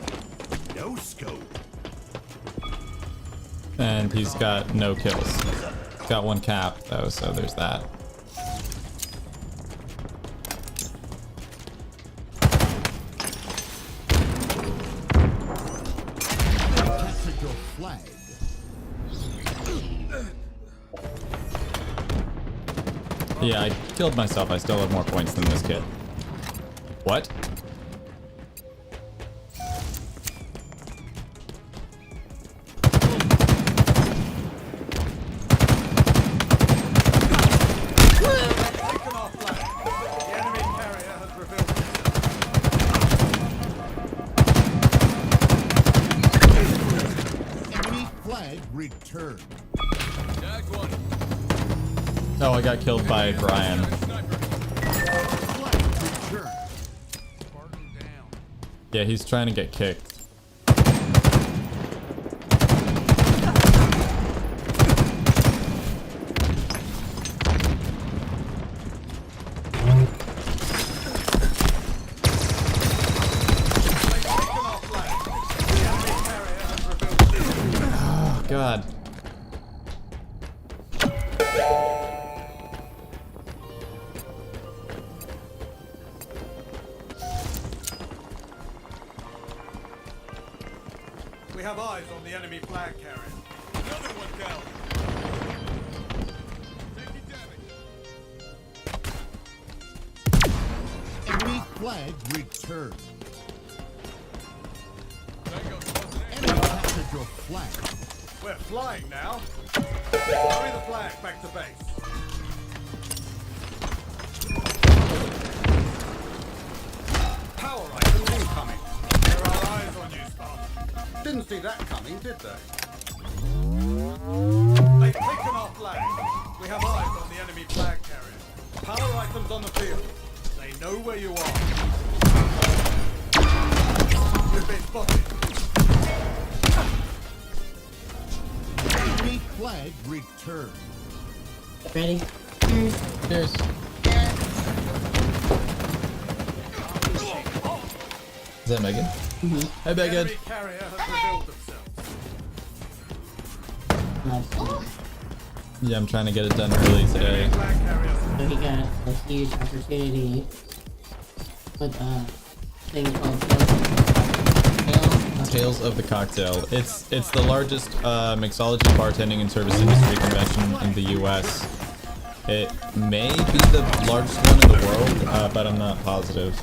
No scope. And he's got no kills. Got one cap, though, so there's that. Tactical flag. Yeah, I killed myself. I still have more points than this kid. What? Taken off flag. The enemy carrier has revealed themselves. Enemy flag returned. Tagged one. Oh, I got killed by Brian. Sniper. Flag returned. Spartan down. Yeah, he's trying to get kicked. Taken off flag. The enemy carrier has revealed themselves. Oh, God. We have eyes on the enemy flag carrier. Another one down. Taking damage. Enemy flag returned. Tango's closing in. Enemy tactical flag. We're flying now. Carry the flag back to base. Power items incoming. There are eyes on you, Spartan. Didn't see that coming, did they? They've taken our flag. We have eyes on the enemy flag carrier. Power items on the field. They know where you are. You've been spotted. Enemy flag returned. Ready? Cheers. Is that Megan? Mm-hmm. Hey, The Megan. enemy carrier has revealed themselves. Yeah, I'm trying to get it done early today. Flag carrier. So he got a huge opportunity with a thing called Tales of the Cocktail. It's the largest mixology, bartending, and service industry convention in the U.S. It may be the largest one in the world, but I'm not positive.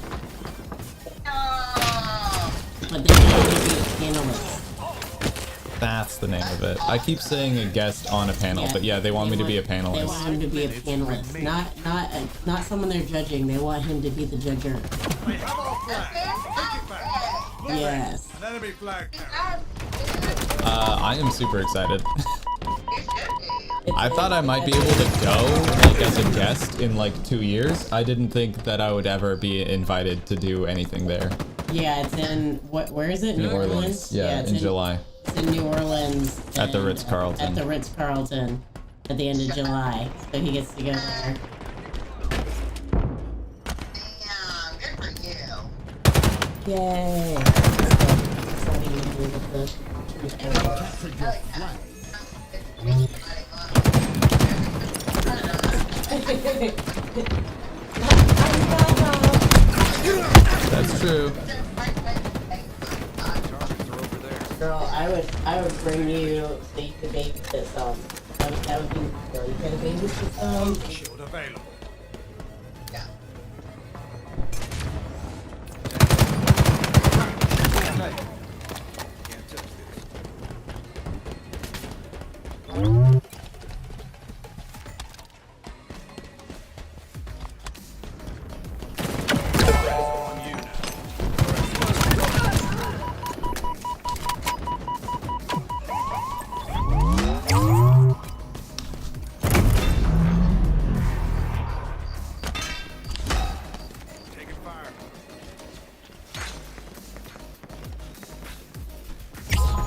But they want to be a panelist. That's the name of it. I keep saying a guest on a panel, but yeah, they want me to be a They want panelist. him to be a panelist, not someone they're judging. They want him to be the judger. They have our flag. Take it back. Look there. Yes. An enemy flag carrier. I am super excited. It's I thought I might be able to go like as a guest in like 2 years. I didn't think that I would ever be invited to do anything there. Yeah, it's in where is it? New Orleans? Yeah, it's in July. It's in New Orleans. At the and, Ritz-Carlton. At the Ritz-Carlton at the end of July. So he gets to go there. Damn, good for you. Yay! Captured your flag. That's true. Girl, I would bring you so you could babysit some. That would be girl. You could babysit some. Shield available.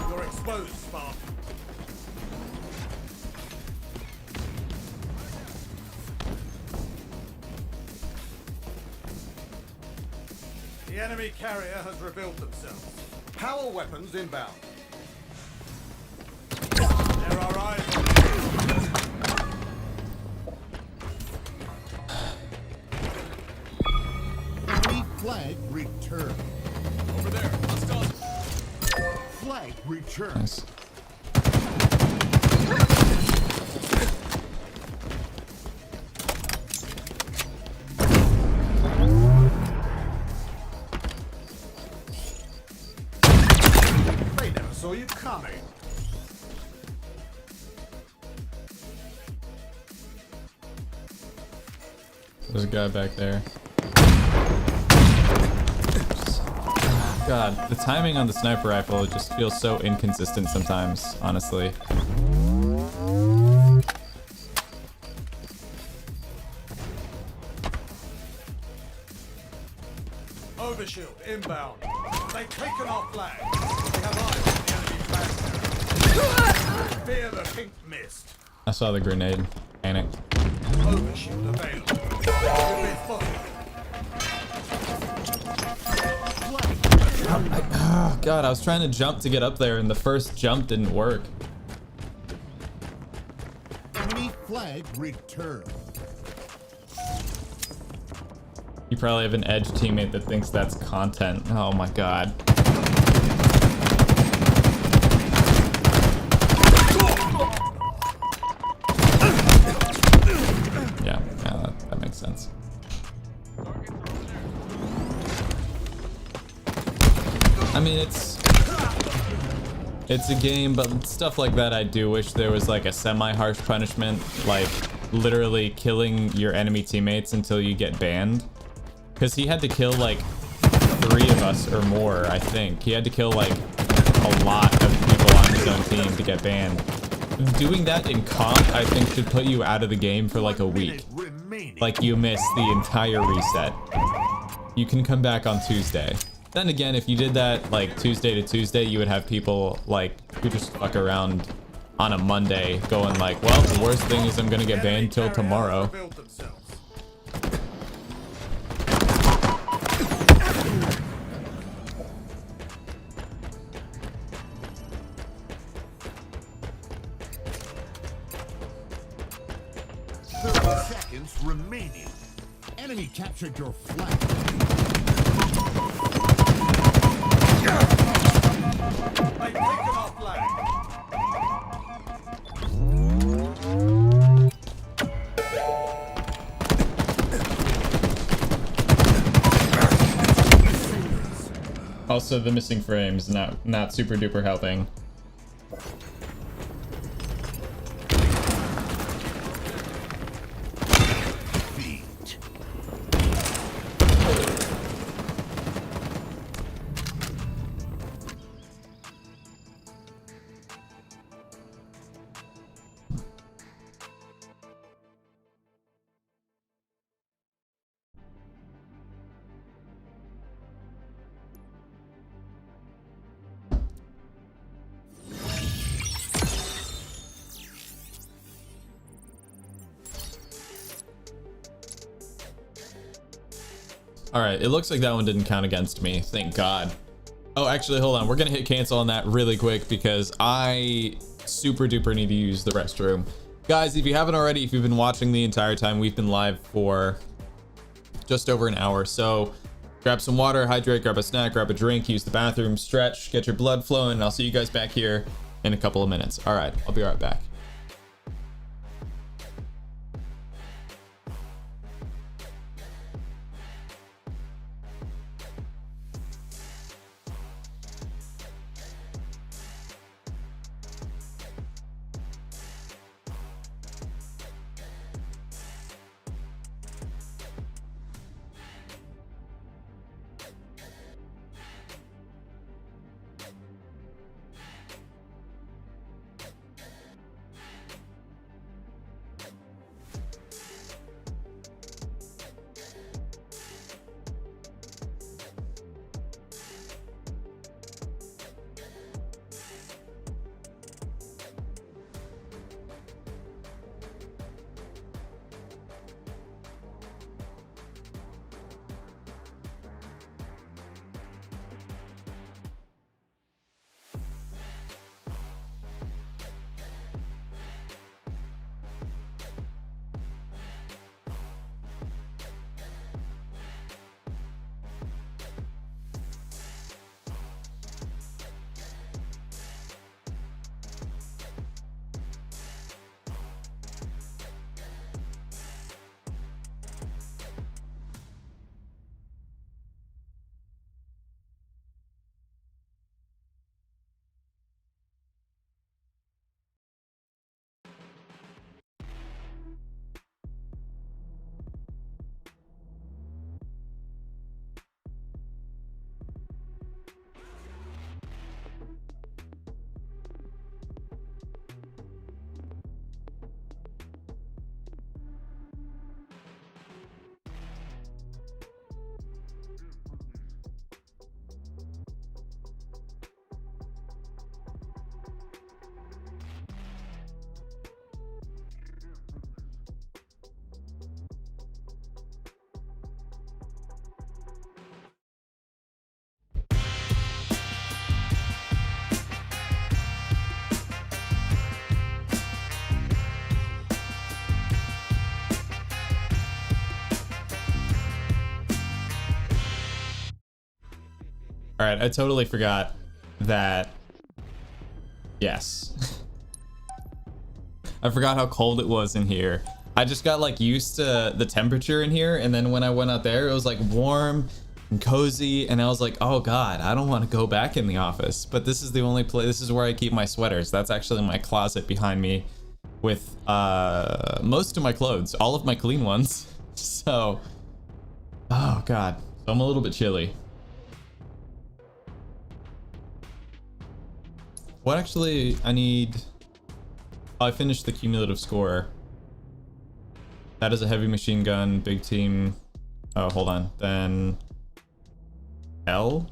You're exposed, Spark. The enemy carrier has revealed themselves. Power weapons inbound. There are eyes on you. Enemy flag returned. Over there. Hostiles. Flag returned. Nice. They never saw you coming. There's a guy back there. God, the timing on the sniper rifle just feels so inconsistent sometimes, honestly. Overshield inbound. They've taken our flag. We have eyes on the enemy flag. Fear the pink mist. I saw the grenade. Panic. Overshield available. You've been spotted. Oh God, I was trying to jump to get up there and the first jump didn't work. Enemy flag returned. You probably have an edge teammate that thinks that's content. Oh my God. Yeah, that makes sense. I mean, it's a game, but stuff like that, I do wish there was like a semi-harsh punishment, like literally killing your enemy teammates until you get banned. Because he had to kill like 3 of us or more, I think. He had to kill like a lot of people on his own team to get banned. Doing that in comp, I think, should put you out of the game for like a week. Like you miss the entire reset. You can come back on Tuesday. Then again, if you did that like Tuesday to Tuesday, you would have people like who just fuck around on a Monday going like, well, the worst thing is I'm gonna get banned till tomorrow. Revealed themselves. Seconds remaining. Enemy captured your flag. They've taken our flag. Also, the missing frames not super duper helping. Feet. All right, it looks like that one didn't count against me. Thank God. Oh, actually, hold on. We're gonna hit cancel on that really quick because I super duper need to use the restroom. Guys, if you haven't already, if you've been watching the entire time, we've been live for just over an hour. So grab some water, hydrate, grab a snack, grab a drink, use the bathroom, stretch, get your blood flowing, and I'll see you guys back here in a couple of minutes. All right, I'll be right back. All right, I totally forgot that. Yes. I forgot how cold it was in here. I just got like used to the temperature in here, and then when I went out there, it was like warm and cozy, and I was like, oh God, I don't want to go back in the office. But this is the only place, this is where I keep my sweaters. That's actually my closet behind me with most of my clothes, all of my clean ones. So, oh God, so I'm a little bit chilly. What actually I need? Oh, I finished the cumulative score. That is a heavy machine gun, big team. Oh, hold on. Then L.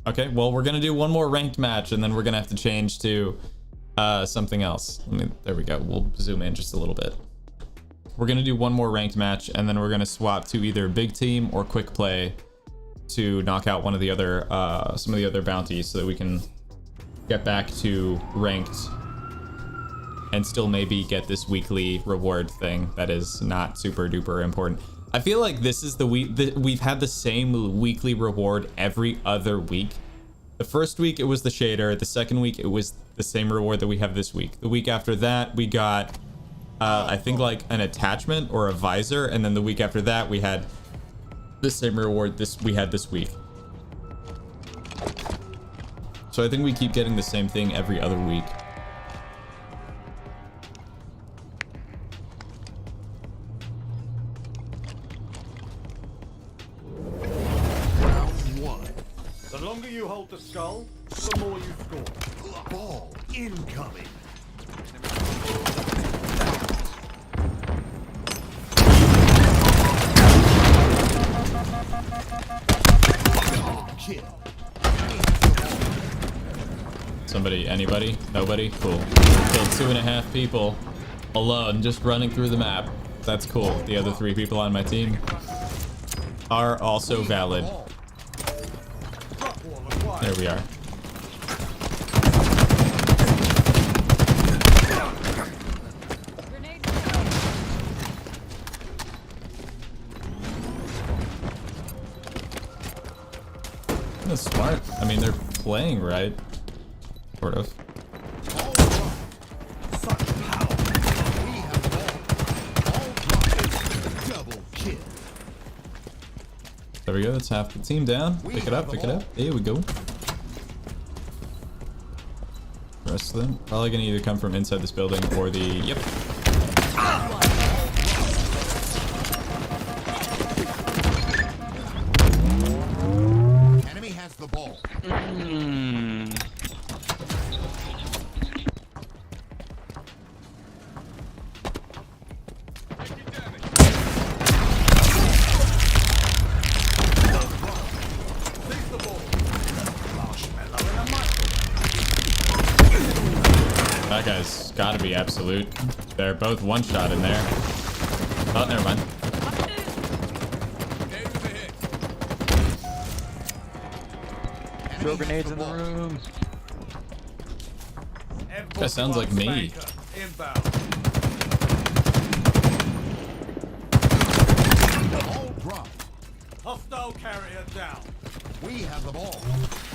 Okay, well, we're gonna do one more ranked match, and then we're gonna have to change to something else. There we go. We'll zoom in just a little bit. We're gonna do one more ranked match, and then we're gonna swap to either big team or quick play to knock out one of the other some of the other bounties, so that we can get back to ranked and still maybe get this weekly reward thing that is not super duper important. I feel like this is the week that we've had the same weekly reward every other week. The first week it was the shader, the second week it was the same reward that we have this week. The week after that we got I think like an attachment or a visor, and then the week after that we had the same reward we had this week. So I think we keep getting the same thing every other week. Round one. The longer you hold the skull, the more you score. Ball incoming. Kill. Somebody, anybody? Nobody? Cool. Killed 2.5 people alone, just running through the map. That's cool. The other 3 people on my team, are also valid. Drop wall acquired. There we are. That's smart. I mean, they're playing right. Sort of. Such power. We have all dropped. Double kill. There we go. That's half the team down. Pick it up. Pick it up. There we go. The rest of them probably gonna either come from inside this building or the. Yep. Enemy has the ball. Seize the ball. That guy's gotta be absolute. They're both one shot in there. Oh, never mind. Grenade with a hit. Throw Grenades in the room. That sounds like me. Inbound. Ball dropped. Hostile carrier down. We have the ball.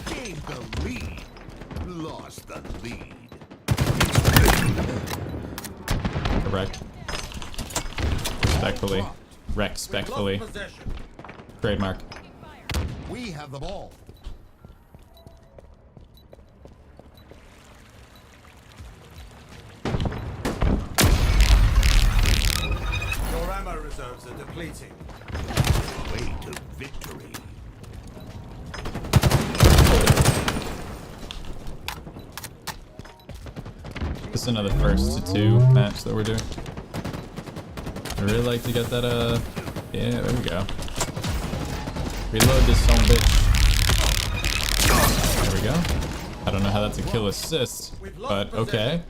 Gained the lead. Lost the lead. Correct. Respectfully. Respectfully. Lost possession. Trademark. We have the ball. Your ammo reserves are depleting. Way to victory. This is another 1st-to-2 match that we're doing. I'd really like to get that, yeah, there we go. Reload this son of a bitch. There we go. I don't know how that's a kill assist, but okay.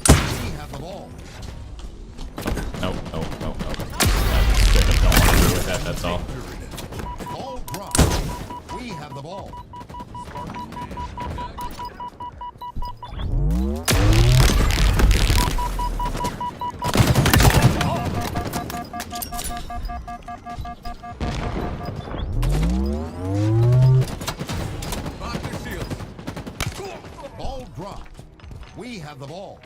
We have the ball. No, no, no, no. I straight up don't want to do with that, that's all. Ball dropped. We have the ball. Pop your shield. Ball dropped. We have the ball.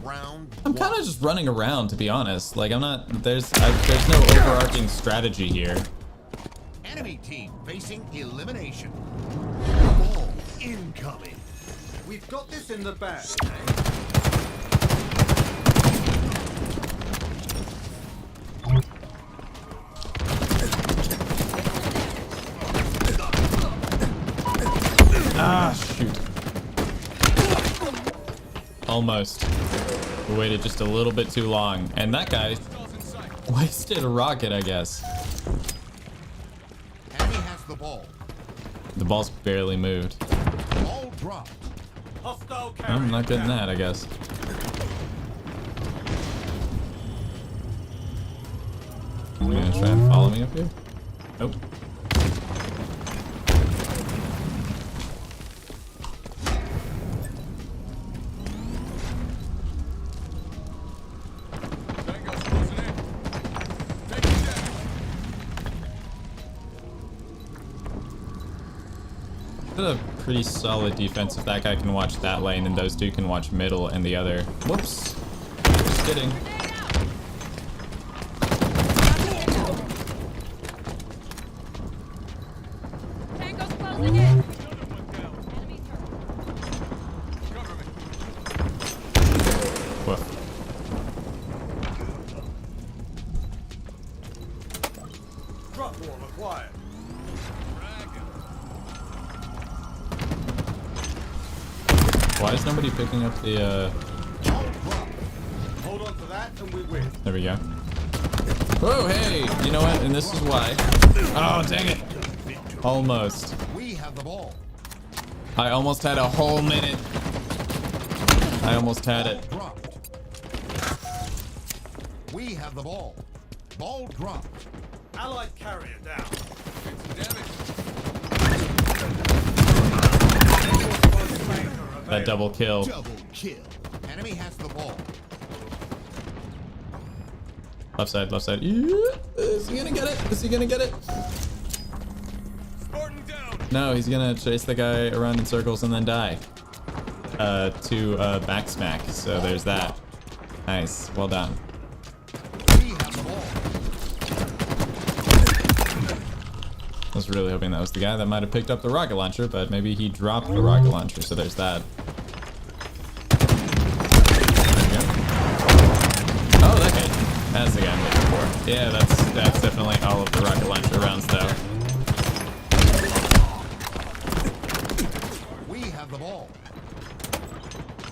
Round I'm kind one. of just running around, to be honest. Like, I'm not, there's no overarching strategy here. Enemy team facing elimination. Ball incoming. We've got this in the bag. Ah, shoot. Almost. We waited just a little bit too long. And that guy wasted a rocket, I guess. Enemy has the ball. The ball's barely moved. Ball dropped. Hostile carrier I'm not getting down. that, I guess. You gonna try and follow me up here? Nope. Tango's closing in. Take it down. Got a pretty solid defense if that guy can watch that lane and those two can watch middle and the other. Whoops. Just kidding. Tango's closing in. Cover me. Woof. Drop wall acquired. Why is nobody picking up the, Ball dropped. Hold on to that and we win. there we go. Whoa, hey! You know what? And this is why. Oh, dang it. Almost. We have the ball. I almost had a whole minute. I almost had it. Dropped. We have the ball. Ball dropped. Allied carrier down. Damage. That double kill. Double kill. Enemy has the ball. Left side, left side. Yeah. Is he gonna get it? Is he gonna get it? Spartan down. No, he's gonna chase the guy around in circles and then die. To back smack. So there's that. Nice. Well done. We have the ball. I was really hoping that was the guy that might have picked up the rocket launcher, but maybe he dropped the rocket launcher, so there's that. Oh, that hit. That's the guy I'm looking for. Yeah, that's definitely all of the rocket launcher rounds, though. We have the ball.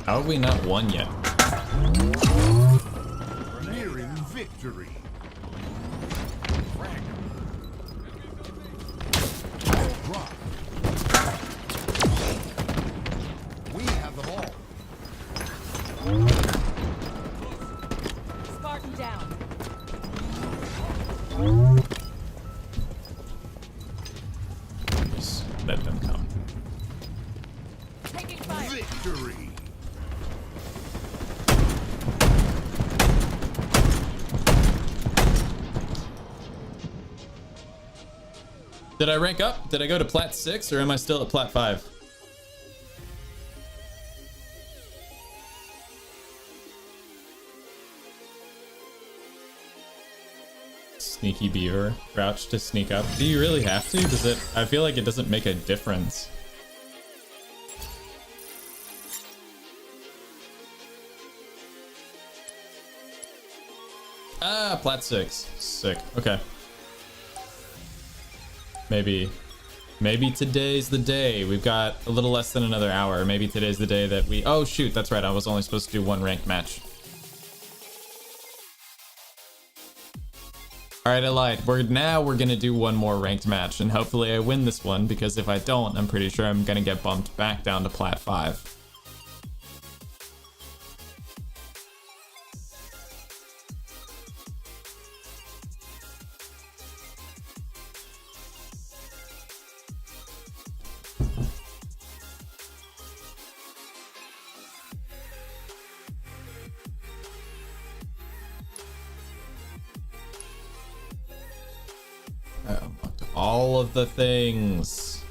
How have we not won yet? Nearing victory. Ball drop. We have the ball. Spartan down. Just let them come. Taking fire. Victory. Did I rank up? Did I go to Plat 6 or am I still at Plat 5? Sneaky beaver. Crouch to sneak up. Do you really have to? Does it? I feel like it doesn't make a difference. Ah, Plat 6. Sick. Okay. Maybe today's the day. We've got a little less than another hour. Maybe today's the day that we... Oh, shoot. That's right. I was only supposed to do one ranked match. All right, I lied. We're going to do one more ranked match, and hopefully I win this one, because if I don't, I'm pretty sure I'm going to get bumped back down to Plat 5. I unlocked all of the things.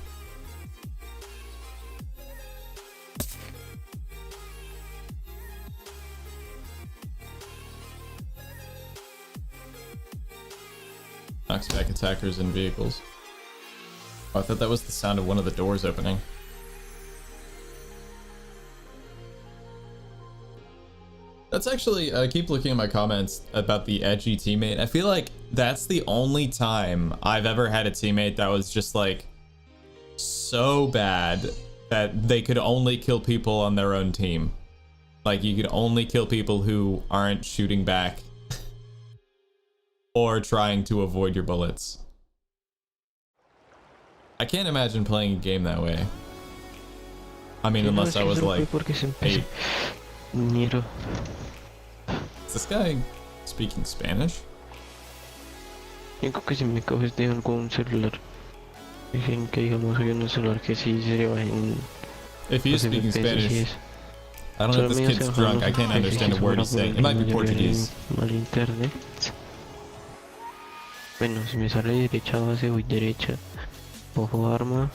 Knocks back attackers and vehicles. Oh, I thought that was the sound of one of the doors opening. That's actually, I keep looking at my comments about the edgy teammate. I feel like that's the only time I've ever had a teammate that was just like so bad that they could only kill people on their own team. Like you could only kill people who aren't shooting back or trying to avoid your bullets. I can't imagine playing a game that way. I mean, unless I was like, hey, is this guy speaking Spanish? Yo creo que si me coges de algún celular. Dicen que digamos hay un celular que sí se va en... If he is speaking Spanish, I don't know if this kid's drunk. I can't understand a word he's saying. It might be Portuguese. Mal internet. Bueno, si me sale derecha base, voy derecha. Ojo arma.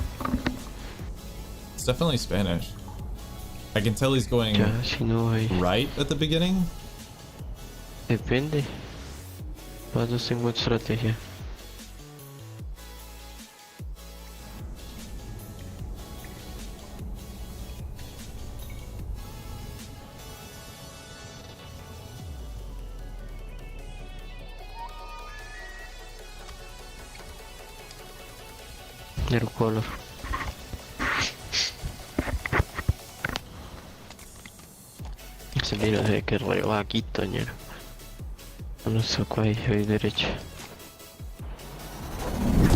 It's definitely Spanish. I can tell he's going Ya, si no voy. right at the beginning. Depende. Para dos tengo estrategia. Del color. Se mira de que re vaquito, ñero. No sé cuál es derecha.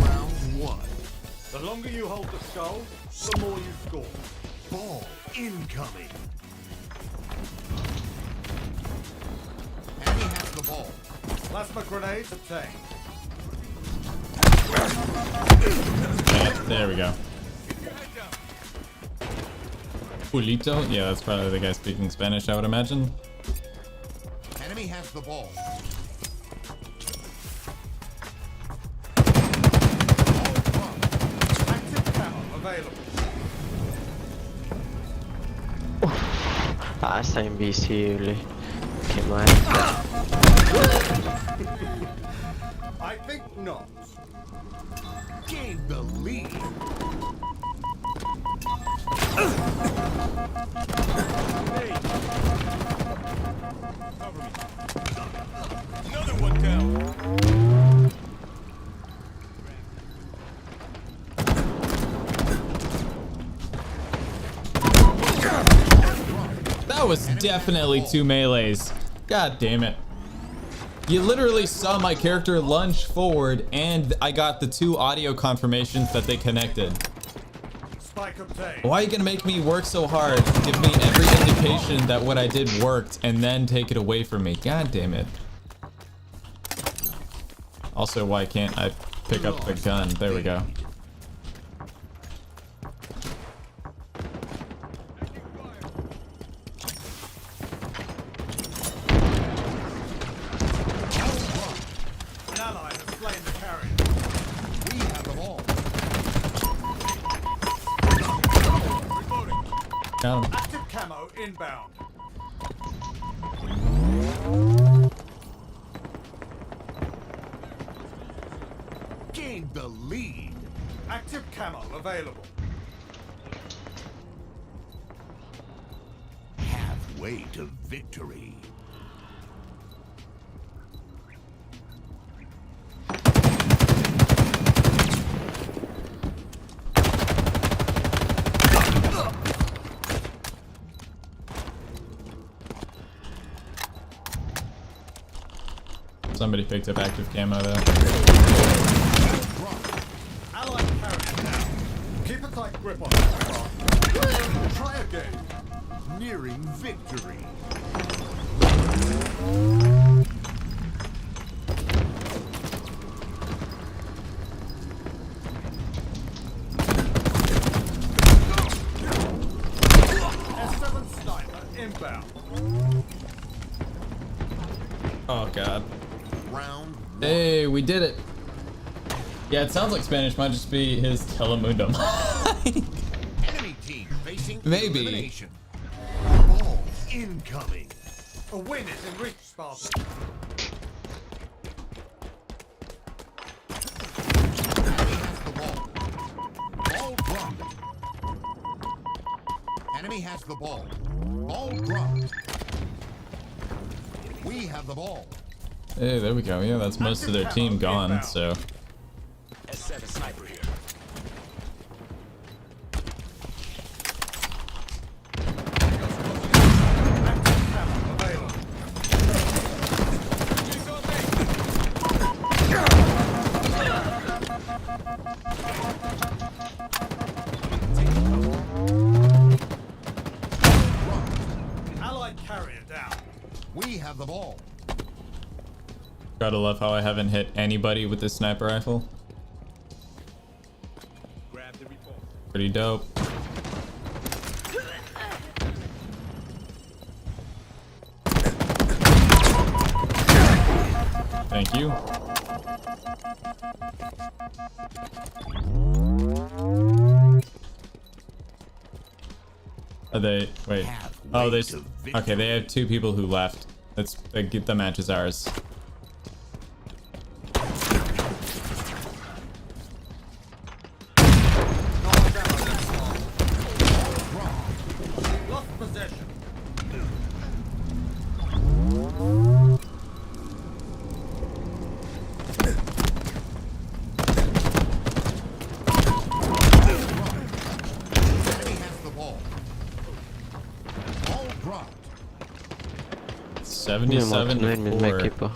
Round one. The longer you hold the skull, the more you score. Ball incoming. Enemy has the ball. Plasma grenades obtained. There we go. Pulito? Yeah, that's probably the guy speaking Spanish, I would imagine. Enemy has the ball. Active camo available. Ah, está invisible. Qué mal. I think not. Gain the lead. Another one down. That was definitely 2 melees. God damn it. You literally saw my character lunge forward and I got the 2 audio confirmations that they connected. Spike obtained. Why are you gonna make me work so hard? Give me every indication that what I did worked and then take it away from me. God damn it. Also, why can't I pick up the gun? There we go. An ally has slain the carrier. We have the ball. Got him. Active camo inbound. Gain the lead. Active camo available. Halfway to victory. Somebody picked up active camo though. Allied carrier down. Keep a tight grip on it. Try again. Nearing victory. S7 sniper inbound. Oh god. Round one. Hey, we did it. Yeah, it sounds like Spanish might just be his Telemundum. Enemy team facing Maybe. elimination. Ball incoming. A win is in reach, Spartan. Enemy has the ball. Ball dropped. We have the ball. Hey, there we go. Yeah, that's most of their team gone, so. S7 sniper here. Active camo available. He's on me. Allied carrier down. We have the ball. Gotta love how I haven't hit anybody with this sniper rifle. Grab the report. Pretty dope. Thank you. Are they? Wait. Oh, there's. Okay, they have 2 people who left. Let's get the match is ours. Lost possession. Enemy has the ball. Ball dropped. 77 no hay el to mismo 4. equipo.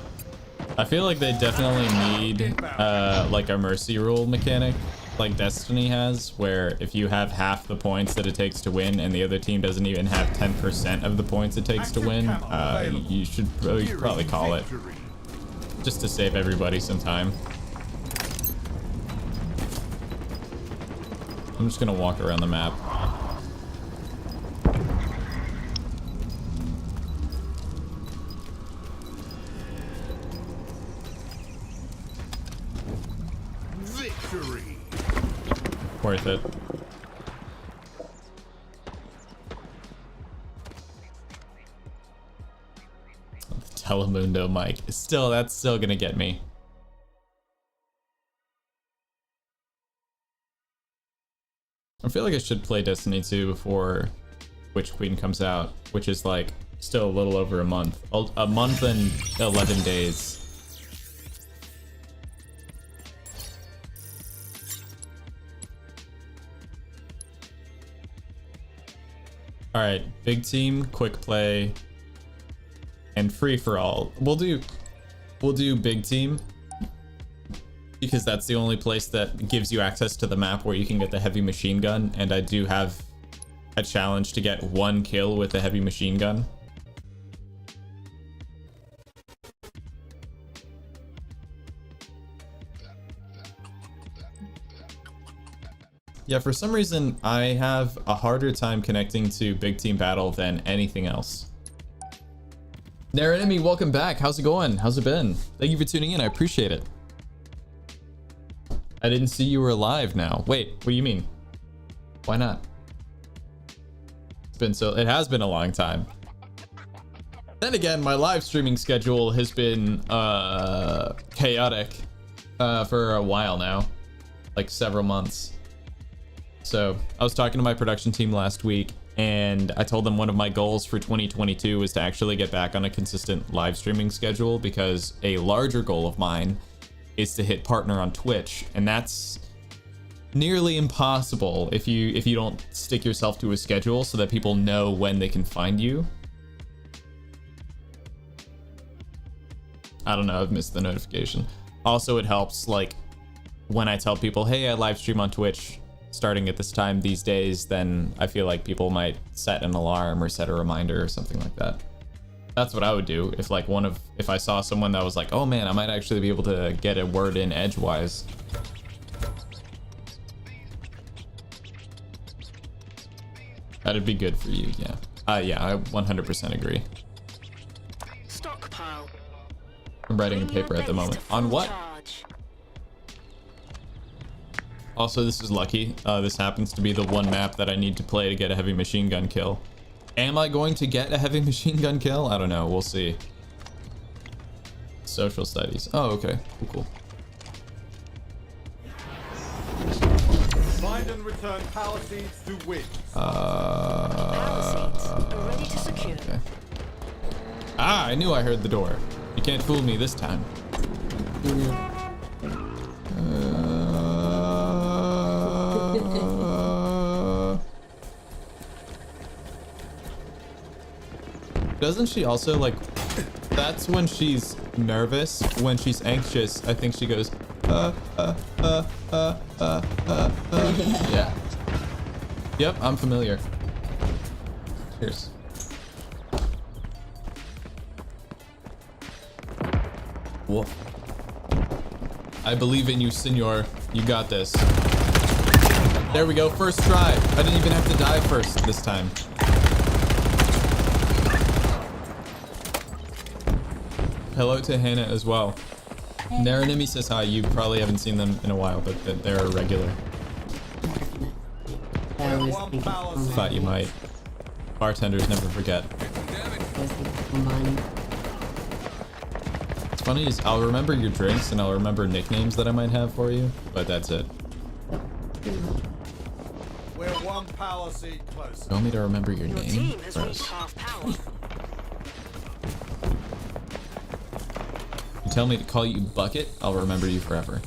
I feel like they definitely need like a mercy rule mechanic like Destiny has, where if you have half the points that it takes to win and the other team doesn't even have 10% of the points it takes to win, you should probably call it Victory. just to save everybody some time. I'm just gonna walk around the map. Victory. Worth it. Telemundo mic. Still, that's still gonna get me. I feel like I should play Destiny 2 before Witch Queen comes out, which is like still a little over a month. A month and 11 days. All right, big team, quick play, and free for all. We'll do big team because that's the only place that gives you access to the map where you can get the heavy machine gun, and I do have a challenge to get 1 kill with the heavy machine gun. Yeah, for some reason, I have a harder time connecting to Big Team Battle than anything else. There, enemy, welcome back. How's it going? How's it been? Thank you for tuning in. I appreciate it. I didn't see you were live now. Wait, what do you mean? Why not? It has been a long time. Then again, my live streaming schedule has been chaotic for a while now, like several months. So I was talking to my production team last week, and I told them one of my goals for 2022 was to actually get back on a consistent live streaming schedule, because a larger goal of mine is to hit partner on Twitch, and that's nearly impossible if you don't stick yourself to a schedule so that people know when they can find you. I don't know, I've missed the notification. Also, it helps like when I tell people, hey, I live stream on Twitch starting at this time these days, then I feel like people might set an alarm or set a reminder or something like that. That's what I would do if like if I saw someone that was like, oh man, I might actually be able to get a word in edgewise. That'd be good for you, yeah. Yeah, I 100% agree. Stockpile. I'm writing a paper at the moment. On what? Also, this is lucky. This happens to be the one map that I need to play to get a heavy machine gun kill. Am I going to get a heavy machine gun kill? I don't know. We'll see. Social studies. Oh, okay. Cool. Find and return power seeds to win. Ready to secure. Okay. Ah, I knew I heard the door. You can't fool me this time. Doesn't she also like, that's when she's nervous, when she's anxious, I think she goes, yeah. Yep, I'm familiar. Cheers. Whoa. I believe in you, senor. You got this. There we go, first try. I didn't even have to die first this time. Hello to Hannah as well. Naranimi says hi. You probably haven't seen them in a while, but they're a regular. Thought you might. Bartenders never forget. What's funny is I'll remember your drinks and I'll remember nicknames that I might have for you, but that's it. We're one power seed closer. You want me to remember your Your name? team has Gross. reached half power. You tell me to call you Bucket, I'll remember you forever.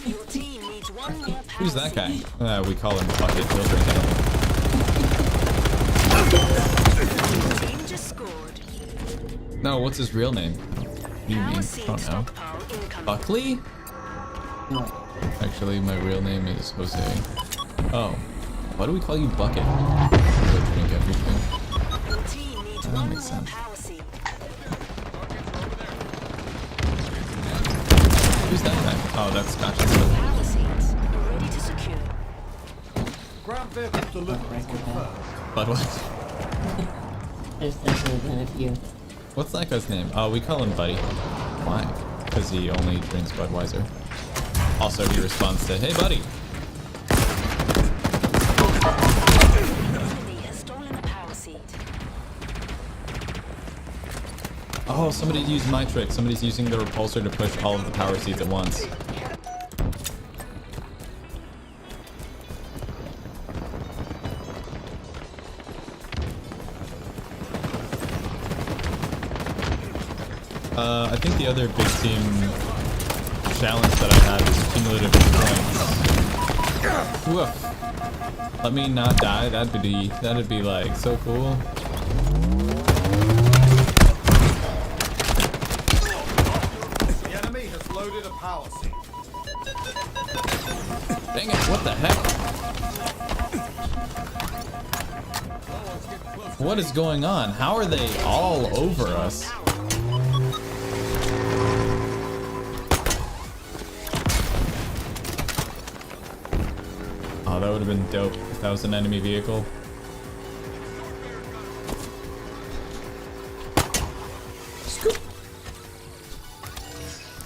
Your team needs one more power. Who's that guy? We call him Bucket. He'll drink anything. Team just scored. No, what's his real name? You mean? I don't know. Stockpile incoming. Buckley? Actually, my real name is Jose. Oh. Why do we call you Bucket? You'll drink everything. Your team needs That one makes more sense. power seed. Who's that guy? Oh, that's Scotch. Power seeds ready to secure. Ground vehicle delivery confirmed. But what? There's definitely been a few. What's that guy's name? Oh, we call him Buddy. Why? Because he only drinks Budweiser. Also, he responds to, "Hey, buddy." Enemy has stolen the power seat. Oh, somebody used my trick. Somebody's using the repulsor to push all of the power seats at once. I think the other big team challenge that I have is cumulative points. Woof. Let me not die. That'd be like so cool. The enemy has loaded a power seat. Dang it! What the heck? What is going on? How are they all over us? Oh, that would have been dope if that was an enemy vehicle. Scoop.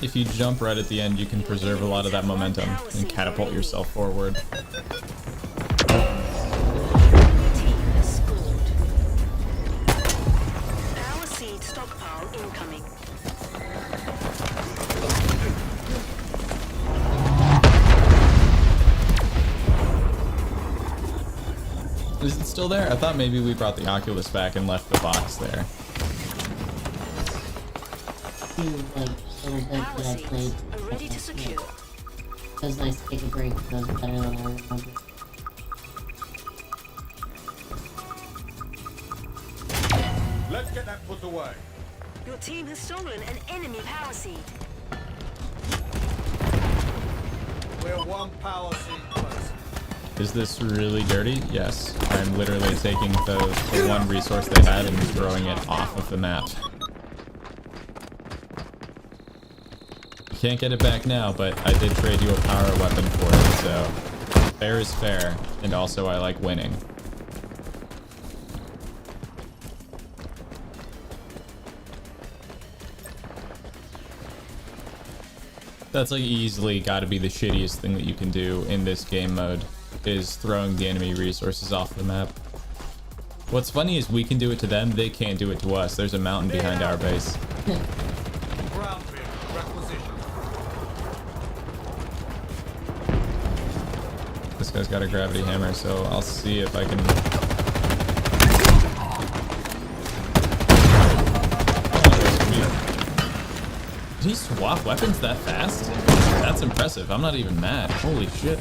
If you jump right at the end, you can preserve a lot of that momentum and catapult yourself forward. Team has scored. Power seed stockpile incoming. Is it still there? I thought maybe we brought the Oculus back and left the box there. Few, like, little bit Power that I seeds played. are ready to secure. It was nice to take a break. It was better than I remember. Let's get that put away. Your team has stolen an enemy power seed. We're one power seat closer. Is this really dirty? Yes. I'm literally taking the one resource they had and throwing it off of the map. You can't get it back now, but I did trade you a power weapon for it, so fair is fair, and also I like winning. That's like easily gotta be the shittiest thing that you can do in this game mode, is throwing the enemy resources off the map. What's funny is we can do it to them, they can't do it to us. There's a mountain behind our base. Ground vehicle requisition. This guy's got a gravity hammer, so I'll see if I can... Did he swap weapons that fast? That's impressive. I'm not even mad. Holy shit.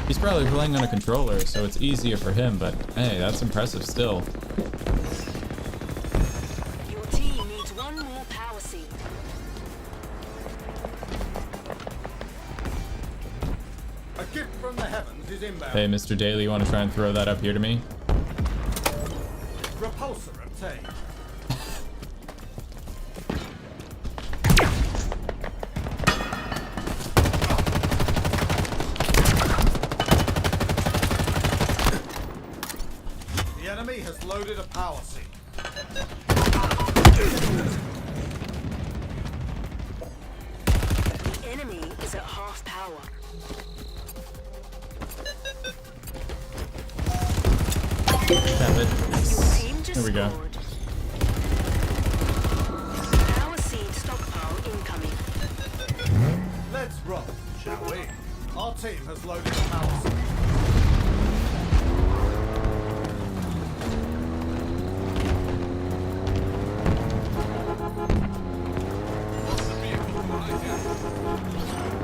He's probably playing on a controller, so it's easier for him, but hey, that's impressive still. Your team needs one more power seed. A gift from the heavens is inbound. Hey, Mr. Daly, you want to try and throw that up here to me? Repulsor obtained. The enemy has loaded a power seat. The enemy is at half power. Have it. Your team just There we go. scored. Power seed stockpile incoming. Let's roll, shall we? Our team has loaded a power seat.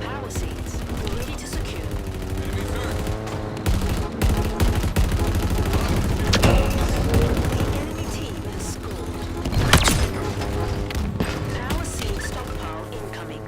Power seeds ready to secure. Enemies hurt. The enemy team has scored. Power seed stockpile incoming.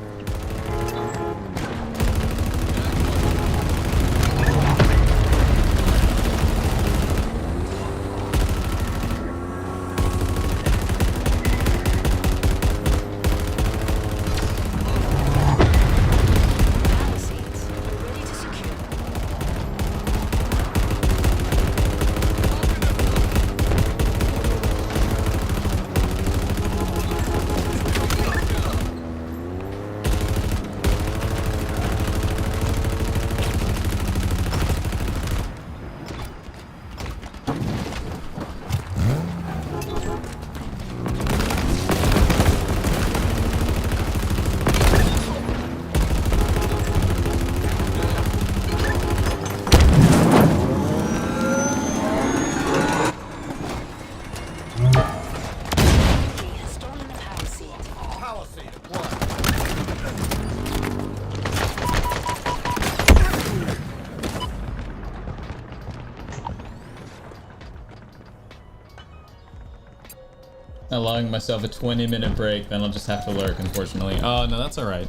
Allowing myself a 20-minute break, then I'll just have to lurk, unfortunately. Oh, no, that's alright.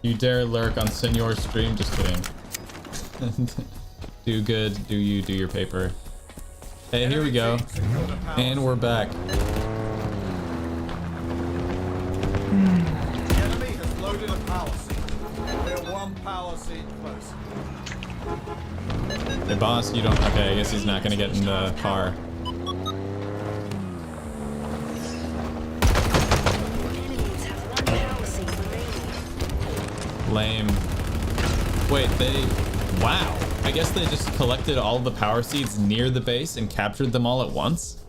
You dare lurk on Senor's stream? Just kidding. Do good, do you, do your paper. Hey, here we go. And we're back. The enemy has loaded a power seed. We're one power seed closer. Hey, boss, you don't... Okay, I guess he's not gonna get in the car. Enemies have one power seed remaining. Lame. Wait, they... Wow. I guess they just collected all the power seeds near the base and captured them all at once?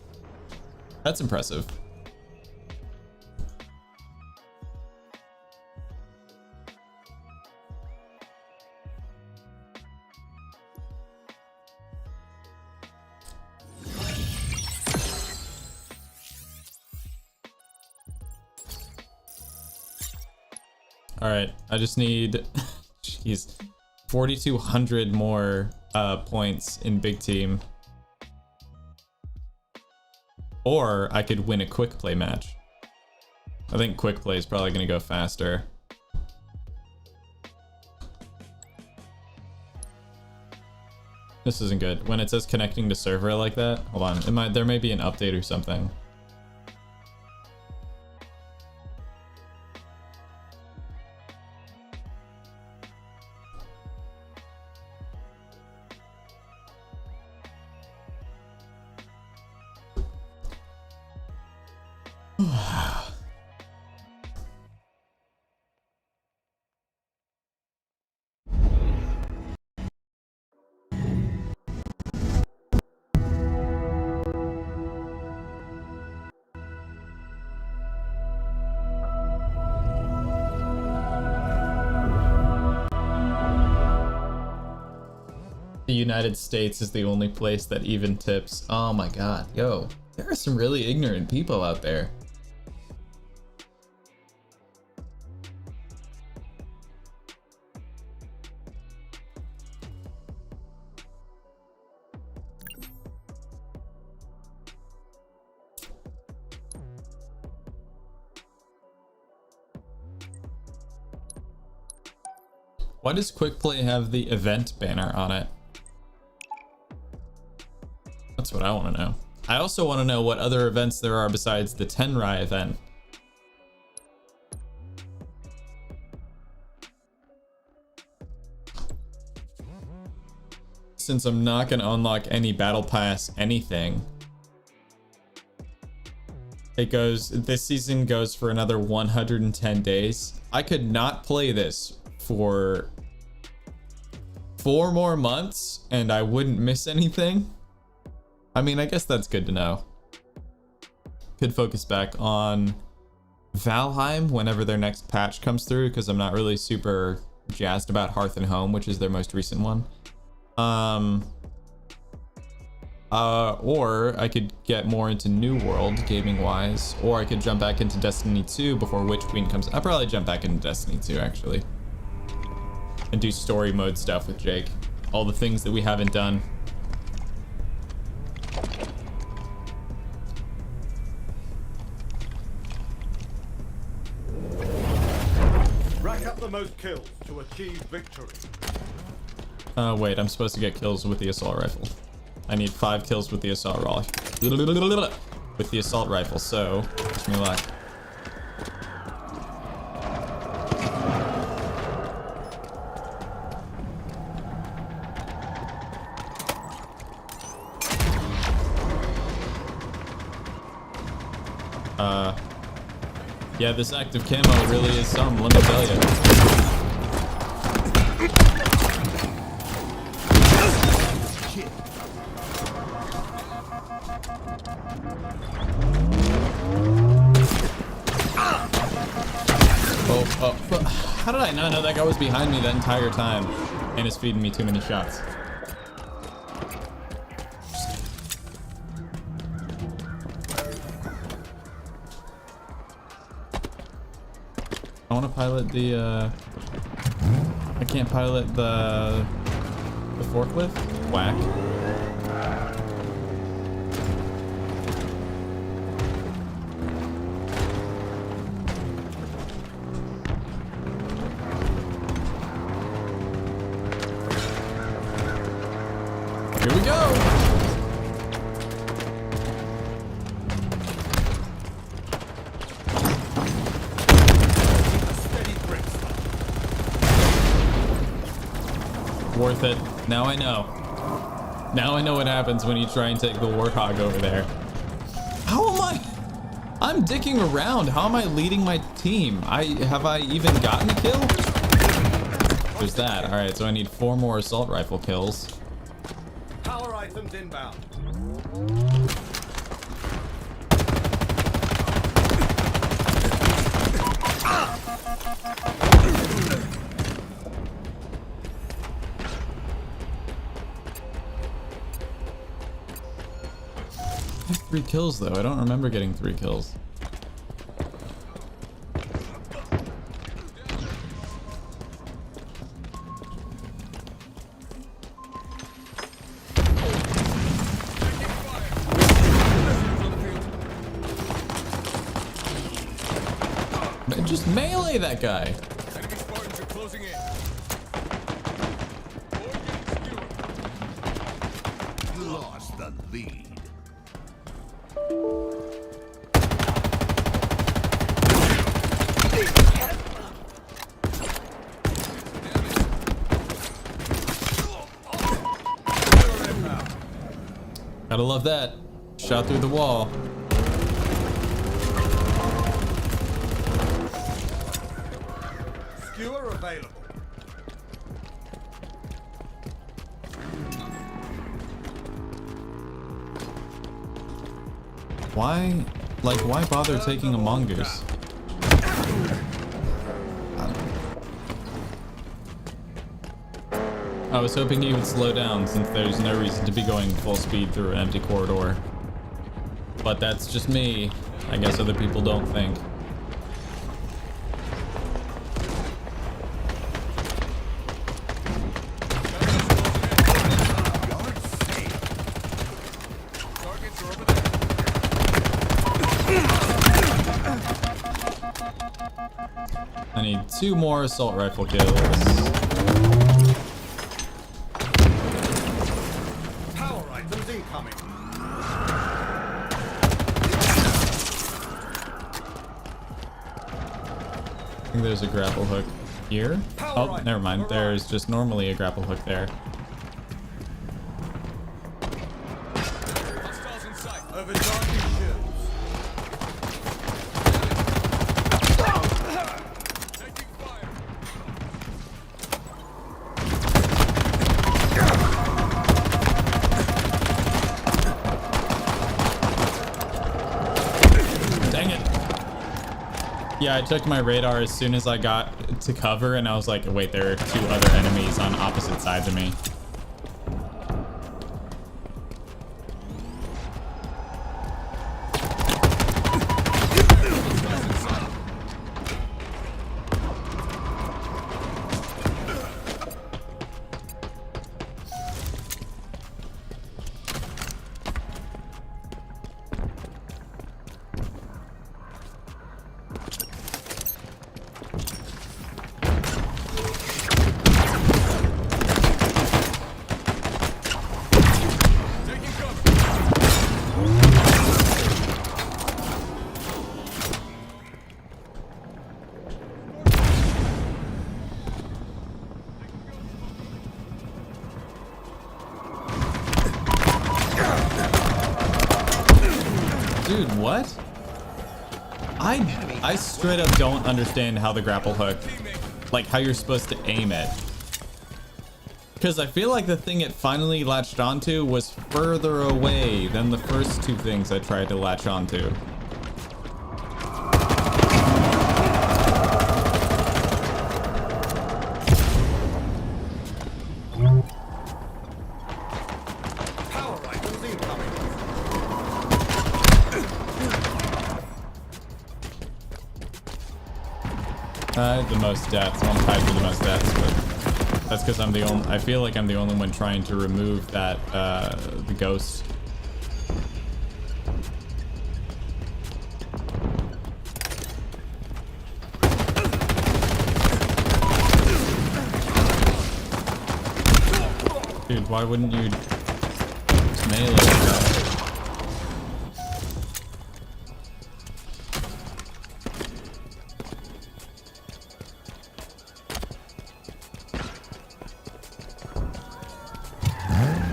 That's impressive. All right, I just need, jeez, 4,200 more points in big team. Or I could win a quick play match. I think quick play is probably gonna go faster. This isn't good. When it says connecting to server like that, hold on, there may be an update or something. The United States is the only place that even tips. Oh my god, yo, there are some really ignorant people out there. Why does Quick Play have the event banner on it? That's what I want to know. I also want to know what other events there are besides the Tenrai event. Since I'm not going to unlock any battle pass anything, this season goes for another 110 days. I could not play this for 4 more months and I wouldn't miss anything. I mean, I guess that's good to know. Could focus back on Valheim whenever their next patch comes through, because I'm not really super jazzed about Hearth and Home, which is their most recent one. Or I could get more into New World gaming wise, or I could jump back into Destiny 2 before Witch Queen comes. I'll probably jump back into Destiny 2 actually, and do story mode stuff with Jake. All the things that we haven't done. Rack up the most kills to achieve victory. Wait, I'm supposed to get kills with the assault rifle. I need 5 kills with the assault rifle. With the assault rifle, so wish me luck. Yeah, this active camo really is some, let me tell you. How did I not know that guy was behind me the entire time and is feeding me too many shots? I want to pilot the, I can't pilot the forklift? Whack. Here we go. Steady grip. Worth it. Now I know. Now I know what happens when you try and take the Warthog over there. How am I? I'm dicking around. How am I leading my team? Have I even gotten a kill? There's that. All right, so I need 4 more assault rifle kills. Power items inbound. I have 3 kills though. I don't remember getting 3 kills. Just melee that guy. Enemy Spartans are closing in. Lost the lead. Gotta love that. Shot through the wall. Skewer available. Why? Like, why bother taking a mongoose? I was hoping he would slow down since there's no reason to be going full speed through an empty corridor. But that's just me. I guess other people don't think. Targets are over there. I need 2 more assault rifle kills. Power items incoming. I think there's a grapple hook here. Oh, never mind. There's just normally a grapple hook there. Hostiles in sight. Overcharging shields. Taking fire. Dang it. Yeah, I took my radar as soon as I got to cover and I was like, wait, there are 2 other enemies on opposite sides of me. Taking cover. Dude, what? I straight up don't understand how the grapple hook, like how you're supposed to aim it. Because I feel like the thing it finally latched onto was further away than the first 2 things I tried to latch onto. Power items incoming. The most deaths. I'm tied for the most deaths, but that's because I'm the only. I feel like I'm the only one trying to remove that the ghost. Dude, why wouldn't you melee guy.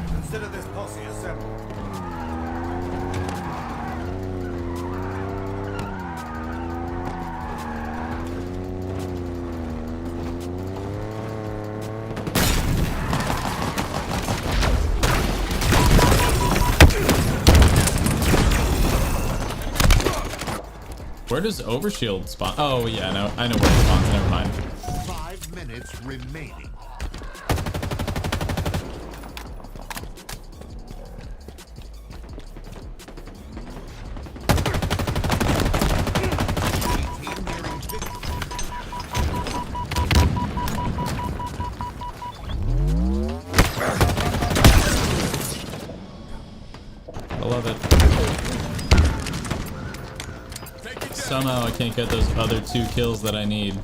Consider this posse assembled. Where does Overshield spawn? Oh yeah, no, I know where it spawns. Never mind. 5 minutes remaining. Team nearing victory. I love it. Somehow I can't get those other 2 kills that I need.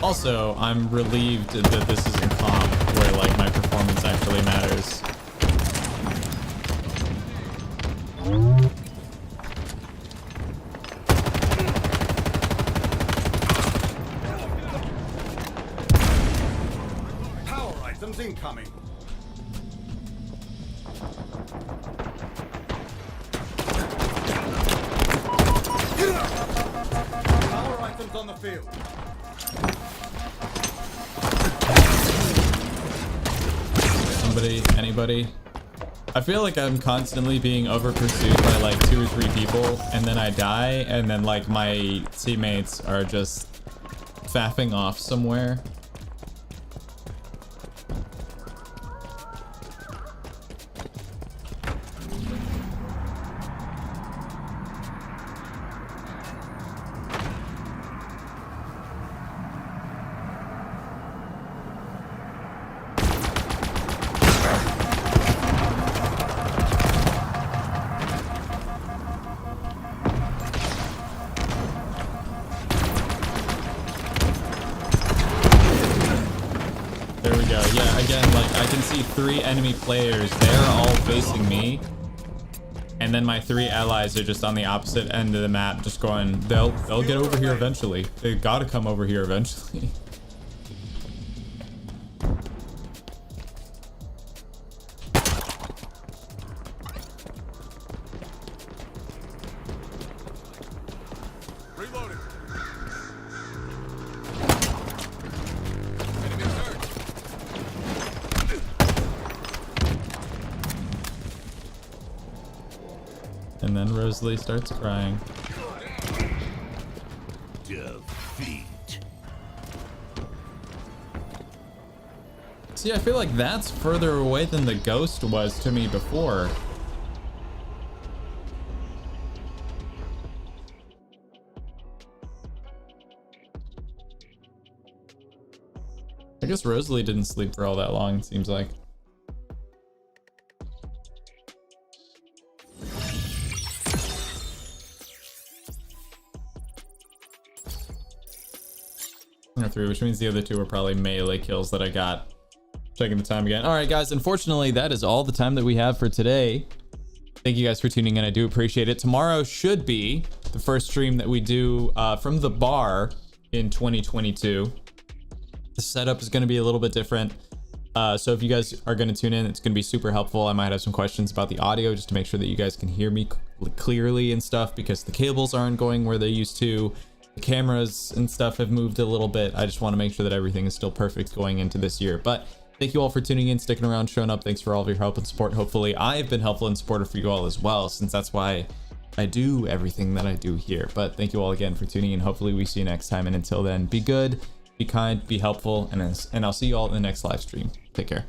Also, I'm relieved that this isn't comp, where like my performance actually matters. Power items incoming. Power items on the field. Somebody, anybody? I feel like I'm constantly being over pursued by like 2 or 3 people, and then I die, and then like my teammates are just faffing off somewhere. There we go. Yeah, again, like I can see 3 enemy players. They're all facing me. And then my 3 allies are just on the opposite end of the map, just going, they'll get over here eventually. They gotta come over here eventually. Reloading. Enemy's hurt. And then Rosalie starts crying. Defeat. See, I feel like that's further away than the ghost was to me before. I guess Rosalie didn't sleep for all that long, it seems like. Or 3, which means the other 2 were probably melee kills that I got. Checking the time again. All right, guys, unfortunately, that is all the time that we have for today. Thank you guys for tuning in. I do appreciate it. Tomorrow should be the first stream that we do from the bar in 2022. The setup is going to be a little bit different. So if you guys are going to tune in, it's going to be super helpful. I might have some questions about the audio just to make sure that you guys can hear me clearly and stuff, because the cables aren't going where they used to. The cameras and stuff have moved a little bit. I just want to make sure that everything is still perfect going into this year. But thank you all for tuning in, sticking around, showing up. Thanks for all of your help and support. Hopefully I've been helpful and supportive for you all as well, since that's why I do everything that I do here. But thank you all again for tuning in. Hopefully we see you next time. And until then, be good, be kind, be helpful, and I'll see you all in the next live stream. Take care.